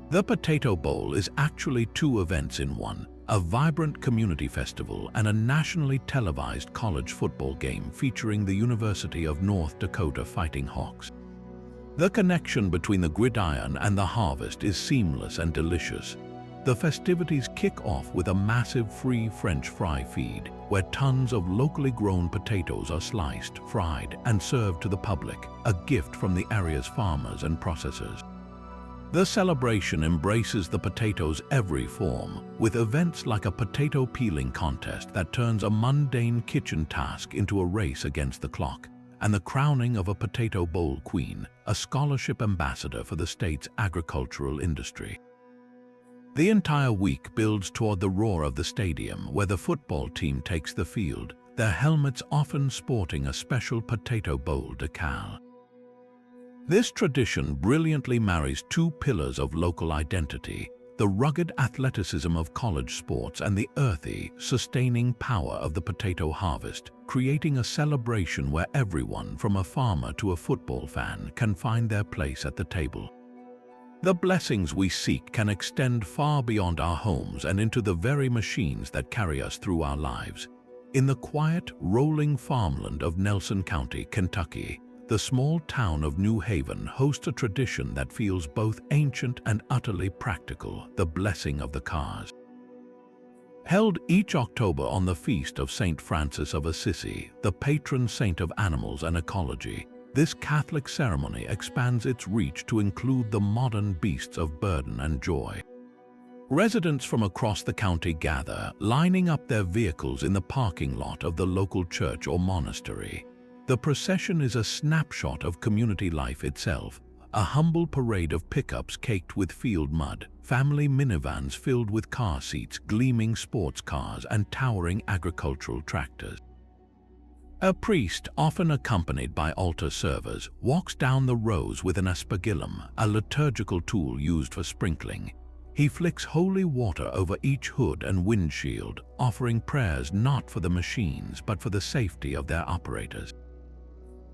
The Potato Bowl is actually two events in one, a vibrant community festival and a nationally televised college football game featuring the University of North Dakota Fighting Hawks. The connection between the gridiron and the harvest is seamless and delicious. The festivities kick off with a massive free French fry feed, where tons of locally grown potatoes are sliced, fried, and served to the public, a gift from the area's farmers and processors. The celebration embraces the potato's every form, with events like a potato peeling contest that turns a mundane kitchen task into a race against the clock, and the crowning of a Potato Bowl queen, a scholarship ambassador for the state's agricultural industry. The entire week builds toward the roar of the stadium, where the football team takes the field, their helmets often sporting a special Potato Bowl decal. This tradition brilliantly marries two pillars of local identity, the rugged athleticism of college sports and the earthy, sustaining power of the potato harvest, creating a celebration where everyone, from a farmer to a football fan, can find their place at the table. The blessings we seek can extend far beyond our homes and into the very machines that carry us through our lives. In the quiet, rolling farmland of Nelson County, Kentucky, the small town of New Haven hosts a tradition that feels both ancient and utterly practical, the blessing of the cars. Held each October on the feast of St. Francis of Assisi, the patron saint of animals and ecology, this Catholic ceremony expands its reach to include the modern beasts of burden and joy. Residents from across the county gather, lining up their vehicles in the parking lot of the local church or monastery. The procession is a snapshot of community life itself, a humble parade of pickups caked with field mud, family minivans filled with car seats, gleaming sports cars, and towering agricultural tractors. A priest, often accompanied by altar servers, walks down the rows with an aspergillum, a liturgical tool used for sprinkling. He flicks holy water over each hood and windshield, offering prayers not for the machines but for the safety of their operators.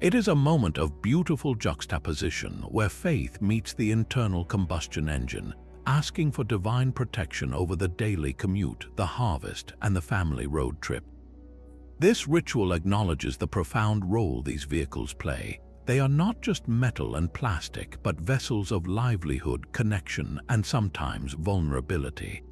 It is a moment of beautiful juxtaposition where faith meets the internal combustion engine, asking for divine protection over the daily commute, the harvest, and the family road trip. This ritual acknowledges the profound role these vehicles play. They are not just metal and plastic, but vessels of livelihood, connection, and sometimes vulnerability.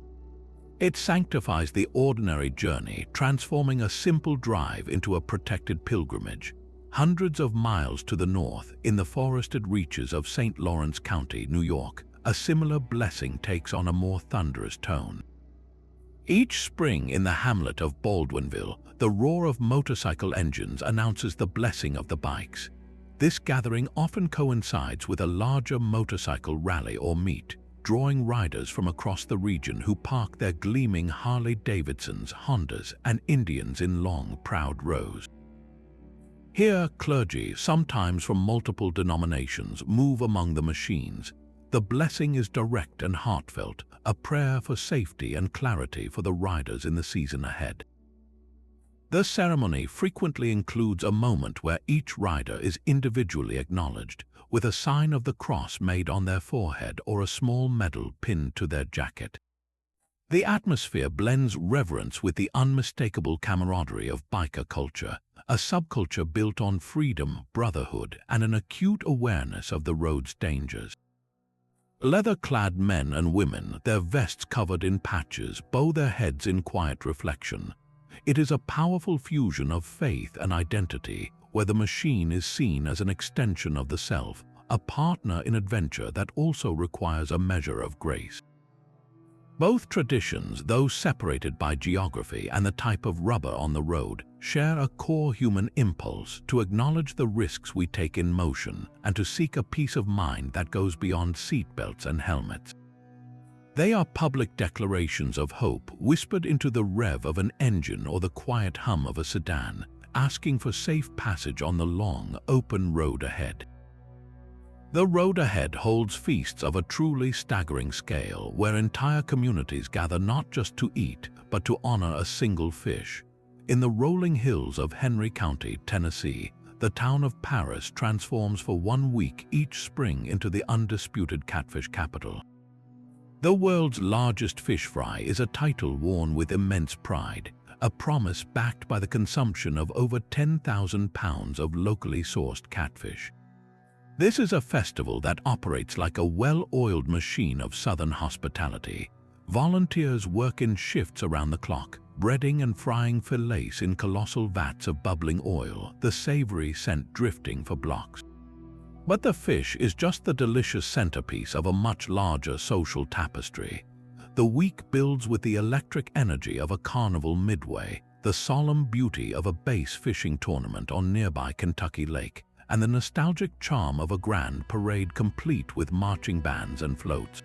It sanctifies the ordinary journey, transforming a simple drive into a protected pilgrimage. Hundreds of miles to the north, in the forested reaches of St. Lawrence County, New York, a similar blessing takes on a more thunderous tone. Each spring in the hamlet of Baldwinville, the roar of motorcycle engines announces the blessing of the bikes. This gathering often coincides with a larger motorcycle rally or meet, drawing riders from across the region who park their gleaming Harley-Davidsons, Hondas, and Indians in long, proud rows. Here, clergy, sometimes from multiple denominations, move among the machines. The blessing is direct and heartfelt, a prayer for safety and clarity for the riders in the season ahead. The ceremony frequently includes a moment where each rider is individually acknowledged, with a sign of the cross made on their forehead or a small medal pinned to their jacket. The atmosphere blends reverence with the unmistakable camaraderie of biker culture, a subculture built on freedom, brotherhood, and an acute awareness of the road's dangers. Leather-clad men and women, their vests covered in patches, bow their heads in quiet reflection. It is a powerful fusion of faith and identity, where the machine is seen as an extension of the self, a partner in adventure that also requires a measure of grace. Both traditions, though separated by geography and the type of rubber on the road, share a core human impulse to acknowledge the risks we take in motion and to seek a peace of mind that goes beyond seatbelts and helmets. They are public declarations of hope whispered into the rev of an engine or the quiet hum of a sedan, asking for safe passage on the long, open road ahead. The road ahead holds feasts of a truly staggering scale, where entire communities gather not just to eat, but to honor a single fish. In the rolling hills of Henry County, Tennessee, the town of Paris transforms for 1 week each spring into the undisputed catfish capital. The world's largest fish fry is a title worn with immense pride, a promise backed by the consumption of over 10,000 pounds of locally sourced catfish. This is a festival that operates like a well-oiled machine of Southern hospitality. Volunteers work in shifts around the clock, breading and frying fillets in colossal vats of bubbling oil, the savory scent drifting for blocks. But the fish is just the delicious centerpiece of a much larger social tapestry. The week builds with the electric energy of a carnival midway, the solemn beauty of a bass fishing tournament on nearby Kentucky Lake, and the nostalgic charm of a grand parade complete with marching bands and floats.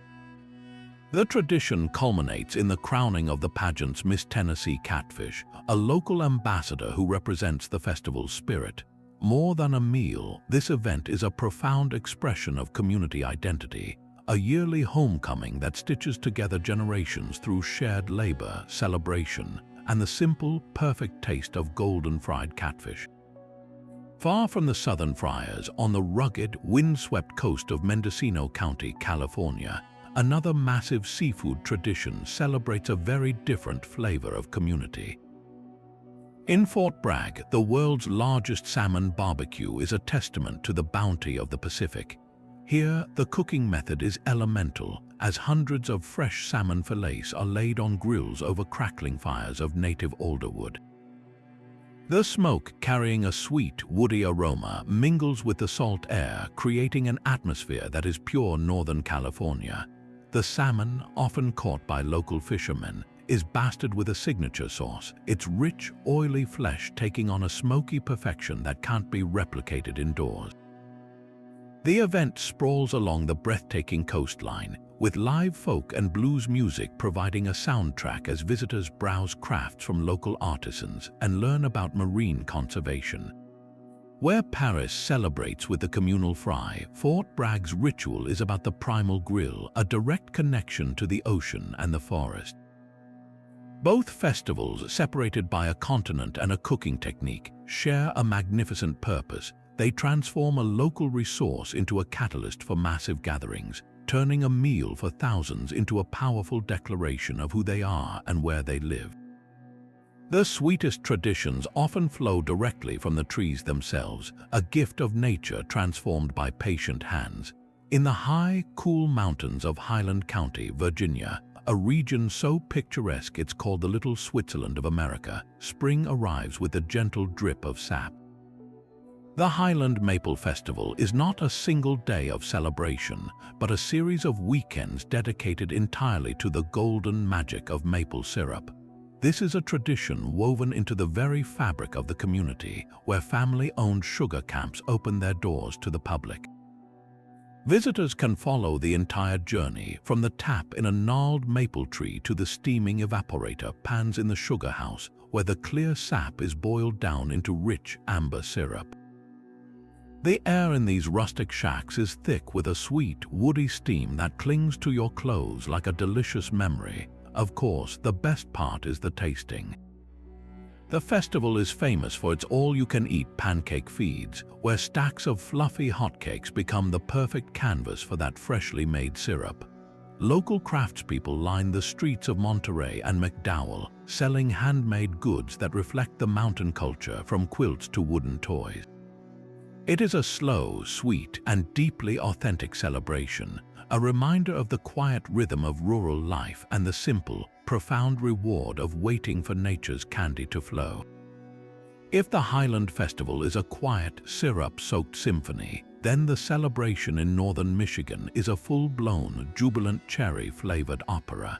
The tradition culminates in the crowning of the pageant's Miss Tennessee Catfish, a local ambassador who represents the festival's spirit. More than a meal, this event is a profound expression of community identity, a yearly homecoming that stitches together generations through shared labor, celebration, and the simple, perfect taste of golden fried catfish. Far from the southern fryers, on the rugged, windswept coast of Mendocino County, California, another massive seafood tradition celebrates a very different flavor of community. In Fort Bragg, the world's largest salmon barbecue is a testament to the bounty of the Pacific. Here, the cooking method is elemental, as hundreds of fresh salmon fillets are laid on grills over crackling fires of native alderwood. The smoke, carrying a sweet, woody aroma, mingles with the salt air, creating an atmosphere that is pure Northern California. The salmon, often caught by local fishermen, is basted with a signature sauce, its rich, oily flesh taking on a smoky perfection that can't be replicated indoors. The event sprawls along the breathtaking coastline, with live folk and blues music providing a soundtrack as visitors browse crafts from local artisans and learn about marine conservation. Where Paris celebrates with the communal fry, Fort Bragg's ritual is about the primal grill, a direct connection to the ocean and the forest. Both festivals, separated by a continent and a cooking technique, share a magnificent purpose. They transform a local resource into a catalyst for massive gatherings, turning a meal for thousands into a powerful declaration of who they are and where they live. The sweetest traditions often flow directly from the trees themselves, a gift of nature transformed by patient hands. In the high, cool mountains of Highland County, Virginia, a region so picturesque it's called the Little Switzerland of America, spring arrives with a gentle drip of sap. The Highland Maple Festival is not a single day of celebration, but a series of weekends dedicated entirely to the golden magic of maple syrup. This is a tradition woven into the very fabric of the community, where family-owned sugar camps open their doors to the public. Visitors can follow the entire journey, from the tap in a gnarled maple tree to the steaming evaporator pans in the sugar house, where the clear sap is boiled down into rich amber syrup. The air in these rustic shacks is thick with a sweet, woody steam that clings to your clothes like a delicious memory. Of course, the best part is the tasting. The festival is famous for its all-you-can-eat pancake feeds, where stacks of fluffy hotcakes become the perfect canvas for that freshly made syrup. Local craftspeople line the streets of Monterey and McDowell, selling handmade goods that reflect the mountain culture, from quilts to wooden toys. It is a slow, sweet, and deeply authentic celebration, a reminder of the quiet rhythm of rural life and the simple, profound reward of waiting for nature's candy to flow. If the Highland Festival is a quiet, syrup-soaked symphony, then the celebration in northern Michigan is a full-blown, jubilant cherry-flavored opera.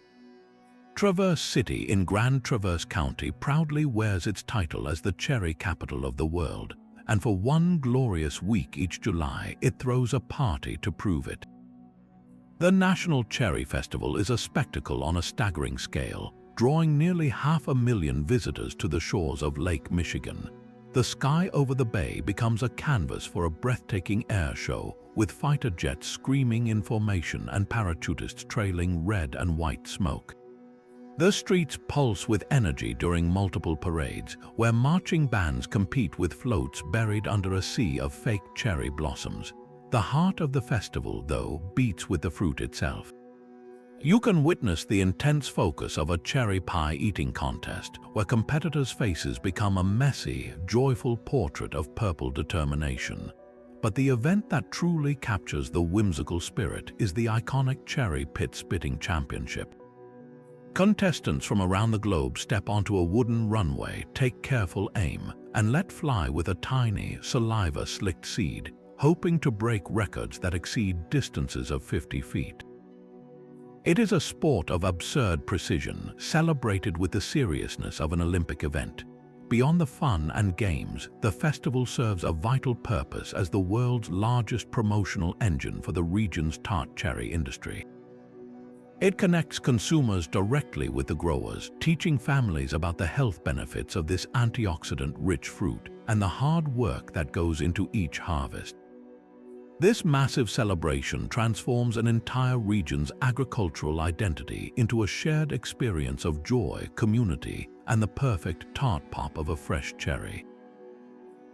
Traverse City in Grand Traverse County proudly wears its title as the cherry capital of the world, and for one glorious week each July, it throws a party to prove it. The National Cherry Festival is a spectacle on a staggering scale, drawing nearly 500,000 visitors to the shores of Lake Michigan. The sky over the bay becomes a canvas for a breathtaking air show, with fighter jets screaming in formation and parachutists trailing red and white smoke. The streets pulse with energy during multiple parades, where marching bands compete with floats buried under a sea of fake cherry blossoms. The heart of the festival, though, beats with the fruit itself. You can witness the intense focus of a cherry pie eating contest, where competitors' faces become a messy, joyful portrait of purple determination. But the event that truly captures the whimsical spirit is the iconic Cherry Pit Spitting Championship. Contestants from around the globe step onto a wooden runway, take careful aim, and let fly with a tiny, saliva-slicked seed, hoping to break records that exceed distances of 50 feet. It is a sport of absurd precision, celebrated with the seriousness of an Olympic event. Beyond the fun and games, the festival serves a vital purpose as the world's largest promotional engine for the region's tart cherry industry. It connects consumers directly with the growers, teaching families about the health benefits of this antioxidant-rich fruit and the hard work that goes into each harvest. This massive celebration transforms an entire region's agricultural identity into a shared experience of joy, community, and the perfect tart pop of a fresh cherry.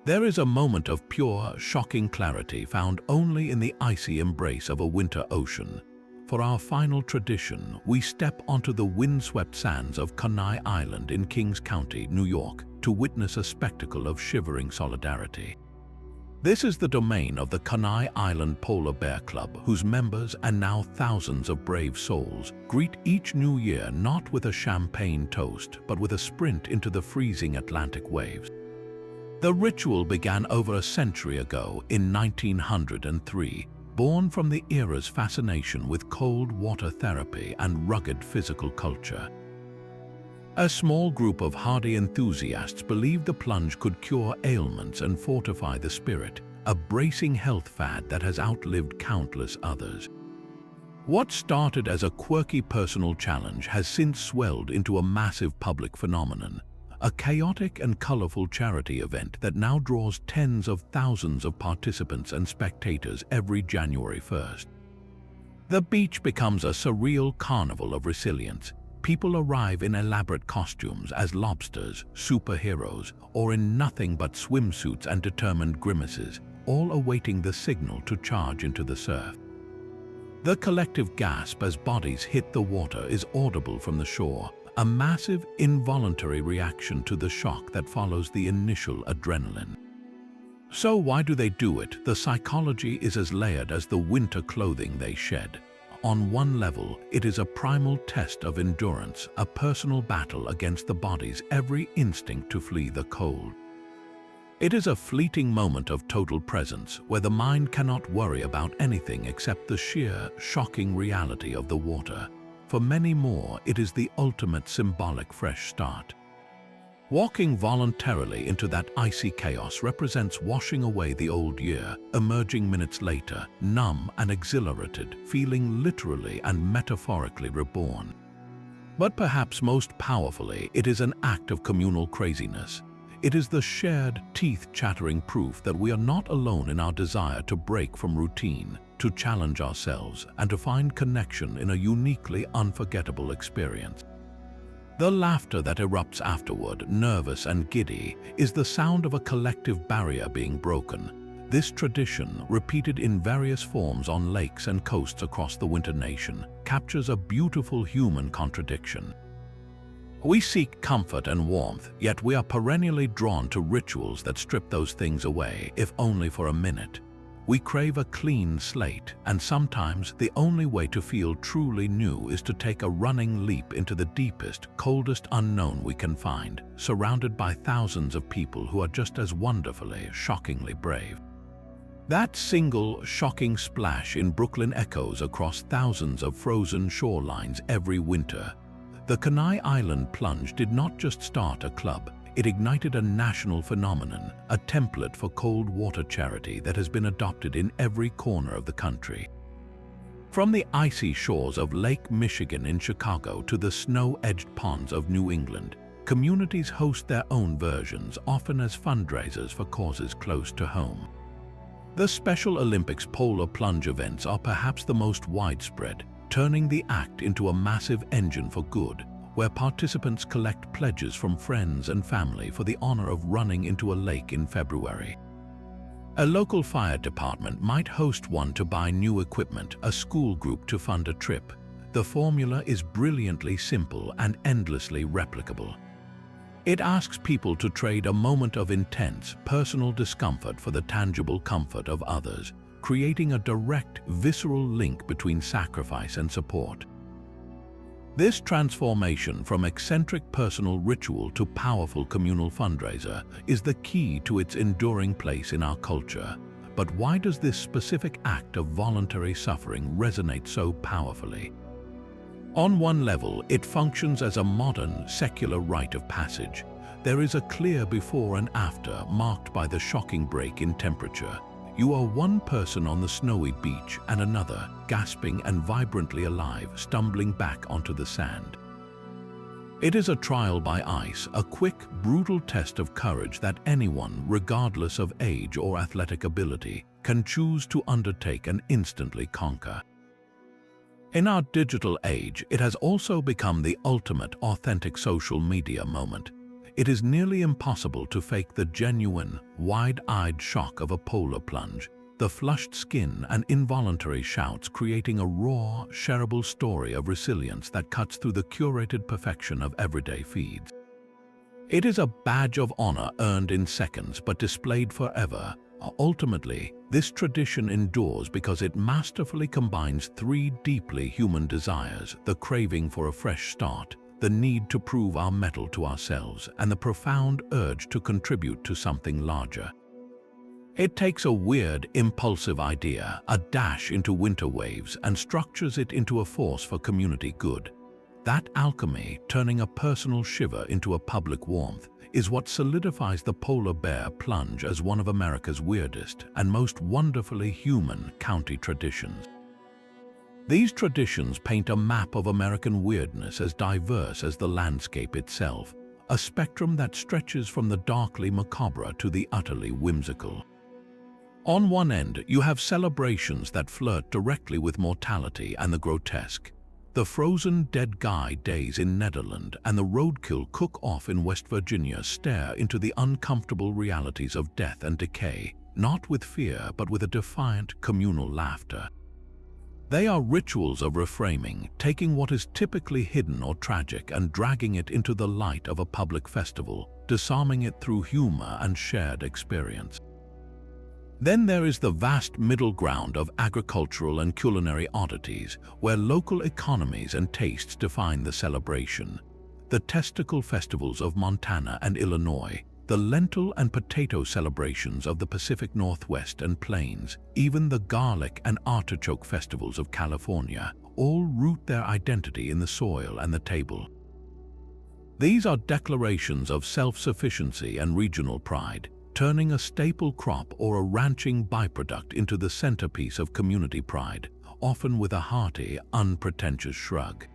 There is a moment of pure, shocking clarity found only in the icy embrace of a winter ocean. For our final tradition, we step onto the windswept sands of Coney Island in Kings County, New York, to witness a spectacle of shivering solidarity. This is the domain of the Coney Island Polar Bear Club, whose members, and now thousands of brave souls, greet each new year not with a champagne toast, but with a sprint into the freezing Atlantic waves. The ritual began over a century ago, in 1903, born from the era's fascination with cold water therapy and rugged physical culture. A small group of hardy enthusiasts believed the plunge could cure ailments and fortify the spirit, a bracing health fad that has outlived countless others. What started as a quirky personal challenge has since swelled into a massive public phenomenon, a chaotic and colorful charity event that now draws tens of thousands of participants and spectators every January 1st. The beach becomes a surreal carnival of resilience. People arrive in elaborate costumes as lobsters, superheroes, or in nothing but swimsuits and determined grimaces, all awaiting the signal to charge into the surf. The collective gasp as bodies hit the water is audible from the shore, a massive, involuntary reaction to the shock that follows the initial adrenaline. So why do they do it? The psychology is as layered as the winter clothing they shed. On one level, it is a primal test of endurance, a personal battle against the body's every instinct to flee the cold. It is a fleeting moment of total presence where the mind cannot worry about anything except the sheer, shocking reality of the water. For many more, it is the ultimate symbolic fresh start. Walking voluntarily into that icy chaos represents washing away the old year, emerging minutes later, numb and exhilarated, feeling literally and metaphorically reborn. But perhaps most powerfully, it is an act of communal craziness. It is the shared, teeth-chattering proof that we are not alone in our desire to break from routine, to challenge ourselves, and to find connection in a uniquely unforgettable experience. The laughter that erupts afterward, nervous and giddy, is the sound of a collective barrier being broken. This tradition, repeated in various forms on lakes and coasts across the winter nation, captures a beautiful human contradiction. We seek comfort and warmth, yet we are perennially drawn to rituals that strip those things away, if only for a minute. We crave a clean slate, and sometimes the only way to feel truly new is to take a running leap into the deepest, coldest unknown we can find, surrounded by thousands of people who are just as wonderfully, shockingly brave. That single, shocking splash in Brooklyn echoes across thousands of frozen shorelines every winter. The Kenai Island plunge did not just start a club, it ignited a national phenomenon, a template for cold water charity that has been adopted in every corner of the country. From the icy shores of Lake Michigan in Chicago to the snow-edged ponds of New England, communities host their own versions, often as fundraisers for causes close to home. The Special Olympics polar plunge events are perhaps the most widespread, turning the act into a massive engine for good, where participants collect pledges from friends and family for the honor of running into a lake in February. A local fire department might host one to buy new equipment, a school group to fund a trip. The formula is brilliantly simple and endlessly replicable. It asks people to trade a moment of intense, personal discomfort for the tangible comfort of others, creating a direct, visceral link between sacrifice and support. This transformation from eccentric personal ritual to powerful communal fundraiser is the key to its enduring place in our culture. But why does this specific act of voluntary suffering resonate so powerfully? On one level, it functions as a modern, secular rite of passage. There is a clear before and after marked by the shocking break in temperature. You are one person on the snowy beach and another, gasping and vibrantly alive, stumbling back onto the sand. It is a trial by ice, a quick, brutal test of courage that anyone, regardless of age or athletic ability, can choose to undertake and instantly conquer. In our digital age, it has also become the ultimate authentic social media moment. It is nearly impossible to fake the genuine, wide-eyed shock of a polar plunge, the flushed skin and involuntary shouts creating a raw, shareable story of resilience that cuts through the curated perfection of everyday feeds. It is a badge of honor earned in seconds but displayed forever. Ultimately, this tradition endures because it masterfully combines three deeply human desires: the craving for a fresh start, the need to prove our mettle to ourselves, and the profound urge to contribute to something larger. It takes a weird, impulsive idea, a dash into winter waves, and structures it into a force for community good. That alchemy, turning a personal shiver into a public warmth, is what solidifies the polar bear plunge as one of America's weirdest and most wonderfully human county traditions. These traditions paint a map of American weirdness as diverse as the landscape itself, a spectrum that stretches from the darkly macabre to the utterly whimsical. On one end, you have celebrations that flirt directly with mortality and the grotesque. The frozen dead guy days in Netherlands and the roadkill cook-off in West Virginia stare into the uncomfortable realities of death and decay, not with fear but with a defiant communal laughter. They are rituals of reframing, taking what is typically hidden or tragic and dragging it into the light of a public festival, disarming it through humor and shared experience. Then there is the vast middle ground of agricultural and culinary oddities, where local economies and tastes define the celebration. The testicle festivals of Montana and Illinois, the lentil and potato celebrations of the Pacific Northwest and Plains, even the garlic and artichoke festivals of California, all root their identity in the soil and the table. These are declarations of self-sufficiency and regional pride, turning a staple crop or a ranching byproduct into the centerpiece of community pride, often with a hearty, unpretentious shrug.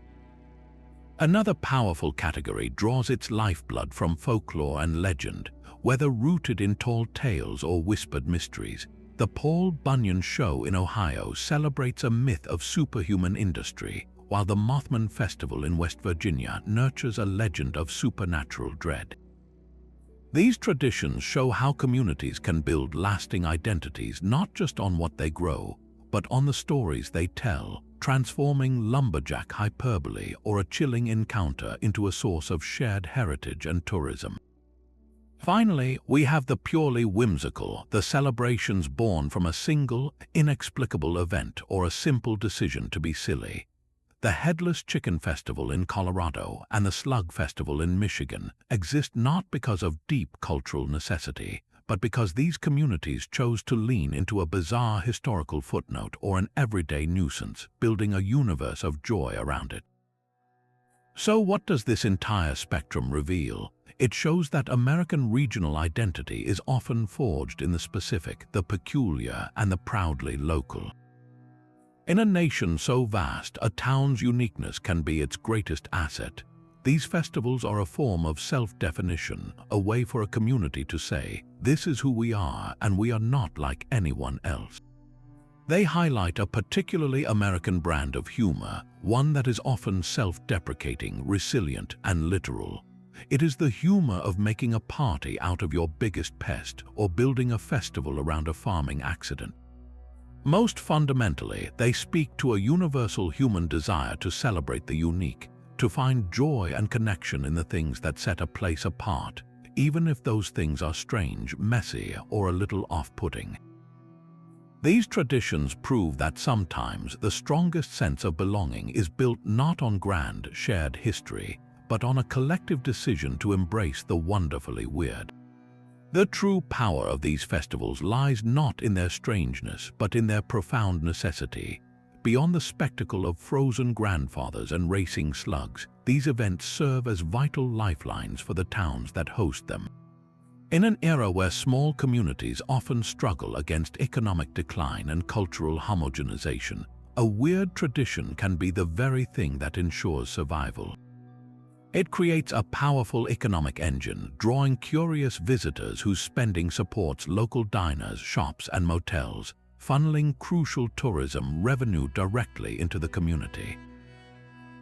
Another powerful category draws its lifeblood from folklore and legend, whether rooted in tall tales or whispered mysteries. The Paul Bunyan Show in Ohio celebrates a myth of superhuman industry, while the Mothman Festival in West Virginia nurtures a legend of supernatural dread. These traditions show how communities can build lasting identities not just on what they grow, but on the stories they tell, transforming lumberjack hyperbole or a chilling encounter into a source of shared heritage and tourism. Finally, we have the purely whimsical, the celebrations born from a single, inexplicable event or a simple decision to be silly. The Headless Chicken Festival in Colorado and the Slug Festival in Michigan exist not because of deep cultural necessity, but because these communities chose to lean into a bizarre historical footnote or an everyday nuisance, building a universe of joy around it. So what does this entire spectrum reveal? It shows that American regional identity is often forged in the specific, the peculiar, and the proudly local. In a nation so vast, a town's uniqueness can be its greatest asset. These festivals are a form of self-definition, a way for a community to say, "This is who we are, and we are not like anyone else." They highlight a particularly American brand of humor, one that is often self-deprecating, resilient, and literal. It is the humor of making a party out of your biggest pest or building a festival around a farming accident. Most fundamentally, they speak to a universal human desire to celebrate the unique, to find joy and connection in the things that set a place apart, even if those things are strange, messy, or a little off-putting. These traditions prove that sometimes the strongest sense of belonging is built not on grand, shared history, but on a collective decision to embrace the wonderfully weird. The true power of these festivals lies not in their strangeness, but in their profound necessity. Beyond the spectacle of frozen grandfathers and racing slugs, these events serve as vital lifelines for the towns that host them. In an era where small communities often struggle against economic decline and cultural homogenization, a weird tradition can be the very thing that ensures survival. It creates a powerful economic engine, drawing curious visitors whose spending supports local diners, shops, and motels, funneling crucial tourism revenue directly into the community.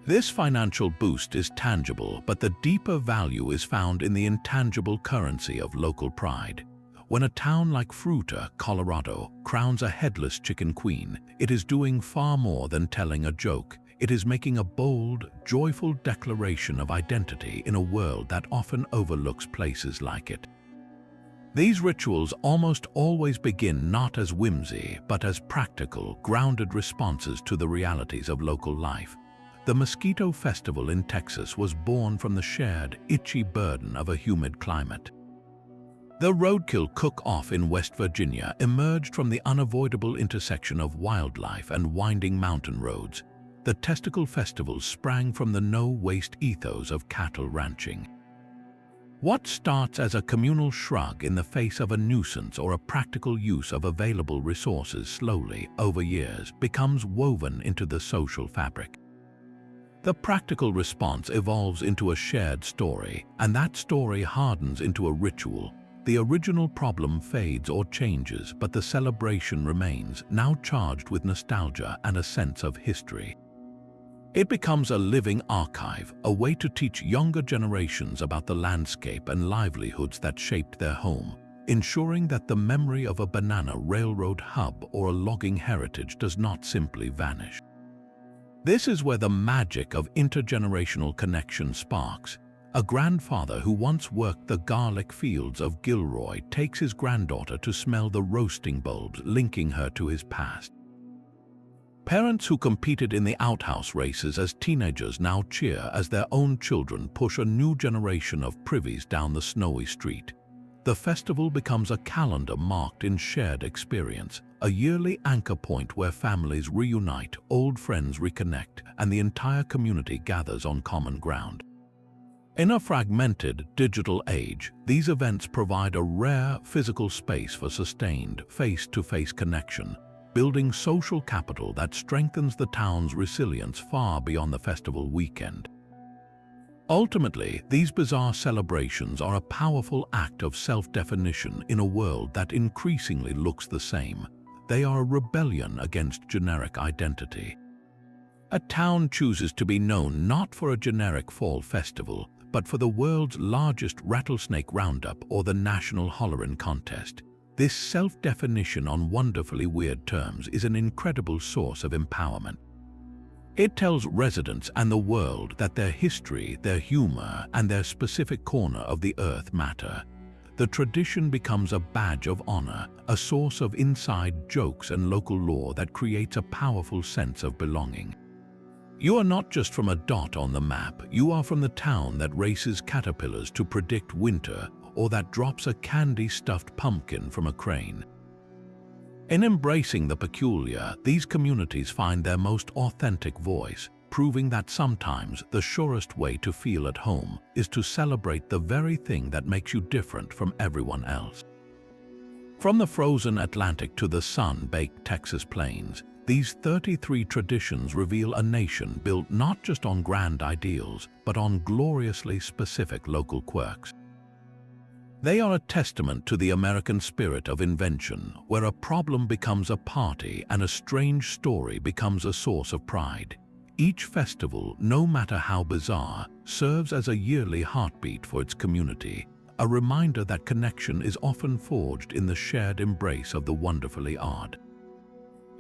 This financial boost is tangible, but the deeper value is found in the intangible currency of local pride. When a town like Fruita, Colorado, crowns a headless chicken queen, it is doing far more than telling a joke. It is making a bold, joyful declaration of identity in a world that often overlooks places like it. These rituals almost always begin not as whimsy, but as practical, grounded responses to the realities of local life. The Mosquito Festival in Texas was born from the shared, itchy burden of a humid climate. The roadkill cook-off in West Virginia emerged from the unavoidable intersection of wildlife and winding mountain roads. The Testicle Festivals sprang from the no-waste ethos of cattle ranching. What starts as a communal shrug in the face of a nuisance or a practical use of available resources slowly, over years, becomes woven into the social fabric. The practical response evolves into a shared story, and that story hardens into a ritual. The original problem fades or changes, but the celebration remains, now charged with nostalgia and a sense of history. It becomes a living archive, a way to teach younger generations about the landscape and livelihoods that shaped their home, ensuring that the memory of a banana railroad hub or a logging heritage does not simply vanish. This is where the magic of intergenerational connection sparks. A grandfather who once worked the garlic fields of Gilroy takes his granddaughter to smell the roasting bulbs, linking her to his past. Parents who competed in the outhouse races as teenagers now cheer as their own children push a new generation of privies down the snowy street. The festival becomes a calendar marked in shared experience, a yearly anchor point where families reunite, old friends reconnect, and the entire community gathers on common ground. In a fragmented digital age, these events provide a rare physical space for sustained face-to-face connection, building social capital that strengthens the town's resilience far beyond the festival weekend. Ultimately, these bizarre celebrations are a powerful act of self-definition in a world that increasingly looks the same. They are a rebellion against generic identity. A town chooses to be known not for a generic fall festival, but for the world's largest rattlesnake roundup or the national hollerin' contest. This self-definition on wonderfully weird terms is an incredible source of empowerment. It tells residents and the world that their history, their humor, and their specific corner of the earth matter. The tradition becomes a badge of honor, a source of inside jokes and local lore that creates a powerful sense of belonging. You are not just from a dot on the map, you are from the town that races caterpillars to predict winter or that drops a candy-stuffed pumpkin from a crane. In embracing the peculiar, these communities find their most authentic voice, proving that sometimes the surest way to feel at home is to celebrate the very thing that makes you different from everyone else. From the frozen Atlantic to the sun-baked Texas plains, these 33 traditions reveal a nation built not just on grand ideals, but on gloriously specific local quirks. They are a testament to the American spirit of invention, where a problem becomes a party and a strange story becomes a source of pride. Each festival, no matter how bizarre, serves as a yearly heartbeat for its community, a reminder that connection is often forged in the shared embrace of the wonderfully odd.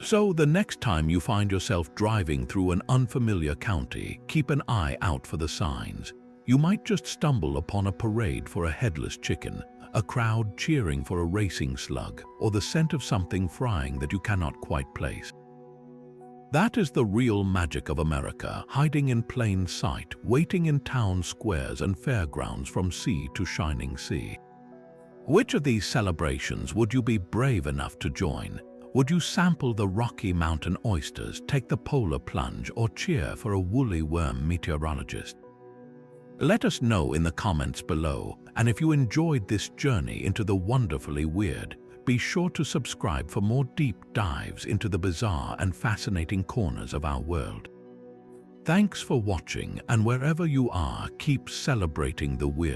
So the next time you find yourself driving through an unfamiliar county, keep an eye out for the signs. You might just stumble upon a parade for a headless chicken, a crowd cheering for a racing slug, or the scent of something frying that you cannot quite place. That is the real magic of America, hiding in plain sight, waiting in town squares and fairgrounds from sea to shining sea. Which of these celebrations would you be brave enough to join? Would you sample the Rocky Mountain oysters, take the polar plunge, or cheer for a woolly worm meteorologist? Let us know in the comments below, and if you enjoyed this journey into the wonderfully weird, be sure to subscribe for more deep dives into the bizarre and fascinating corners of our world. Thanks for watching, and wherever you are, keep celebrating the weird.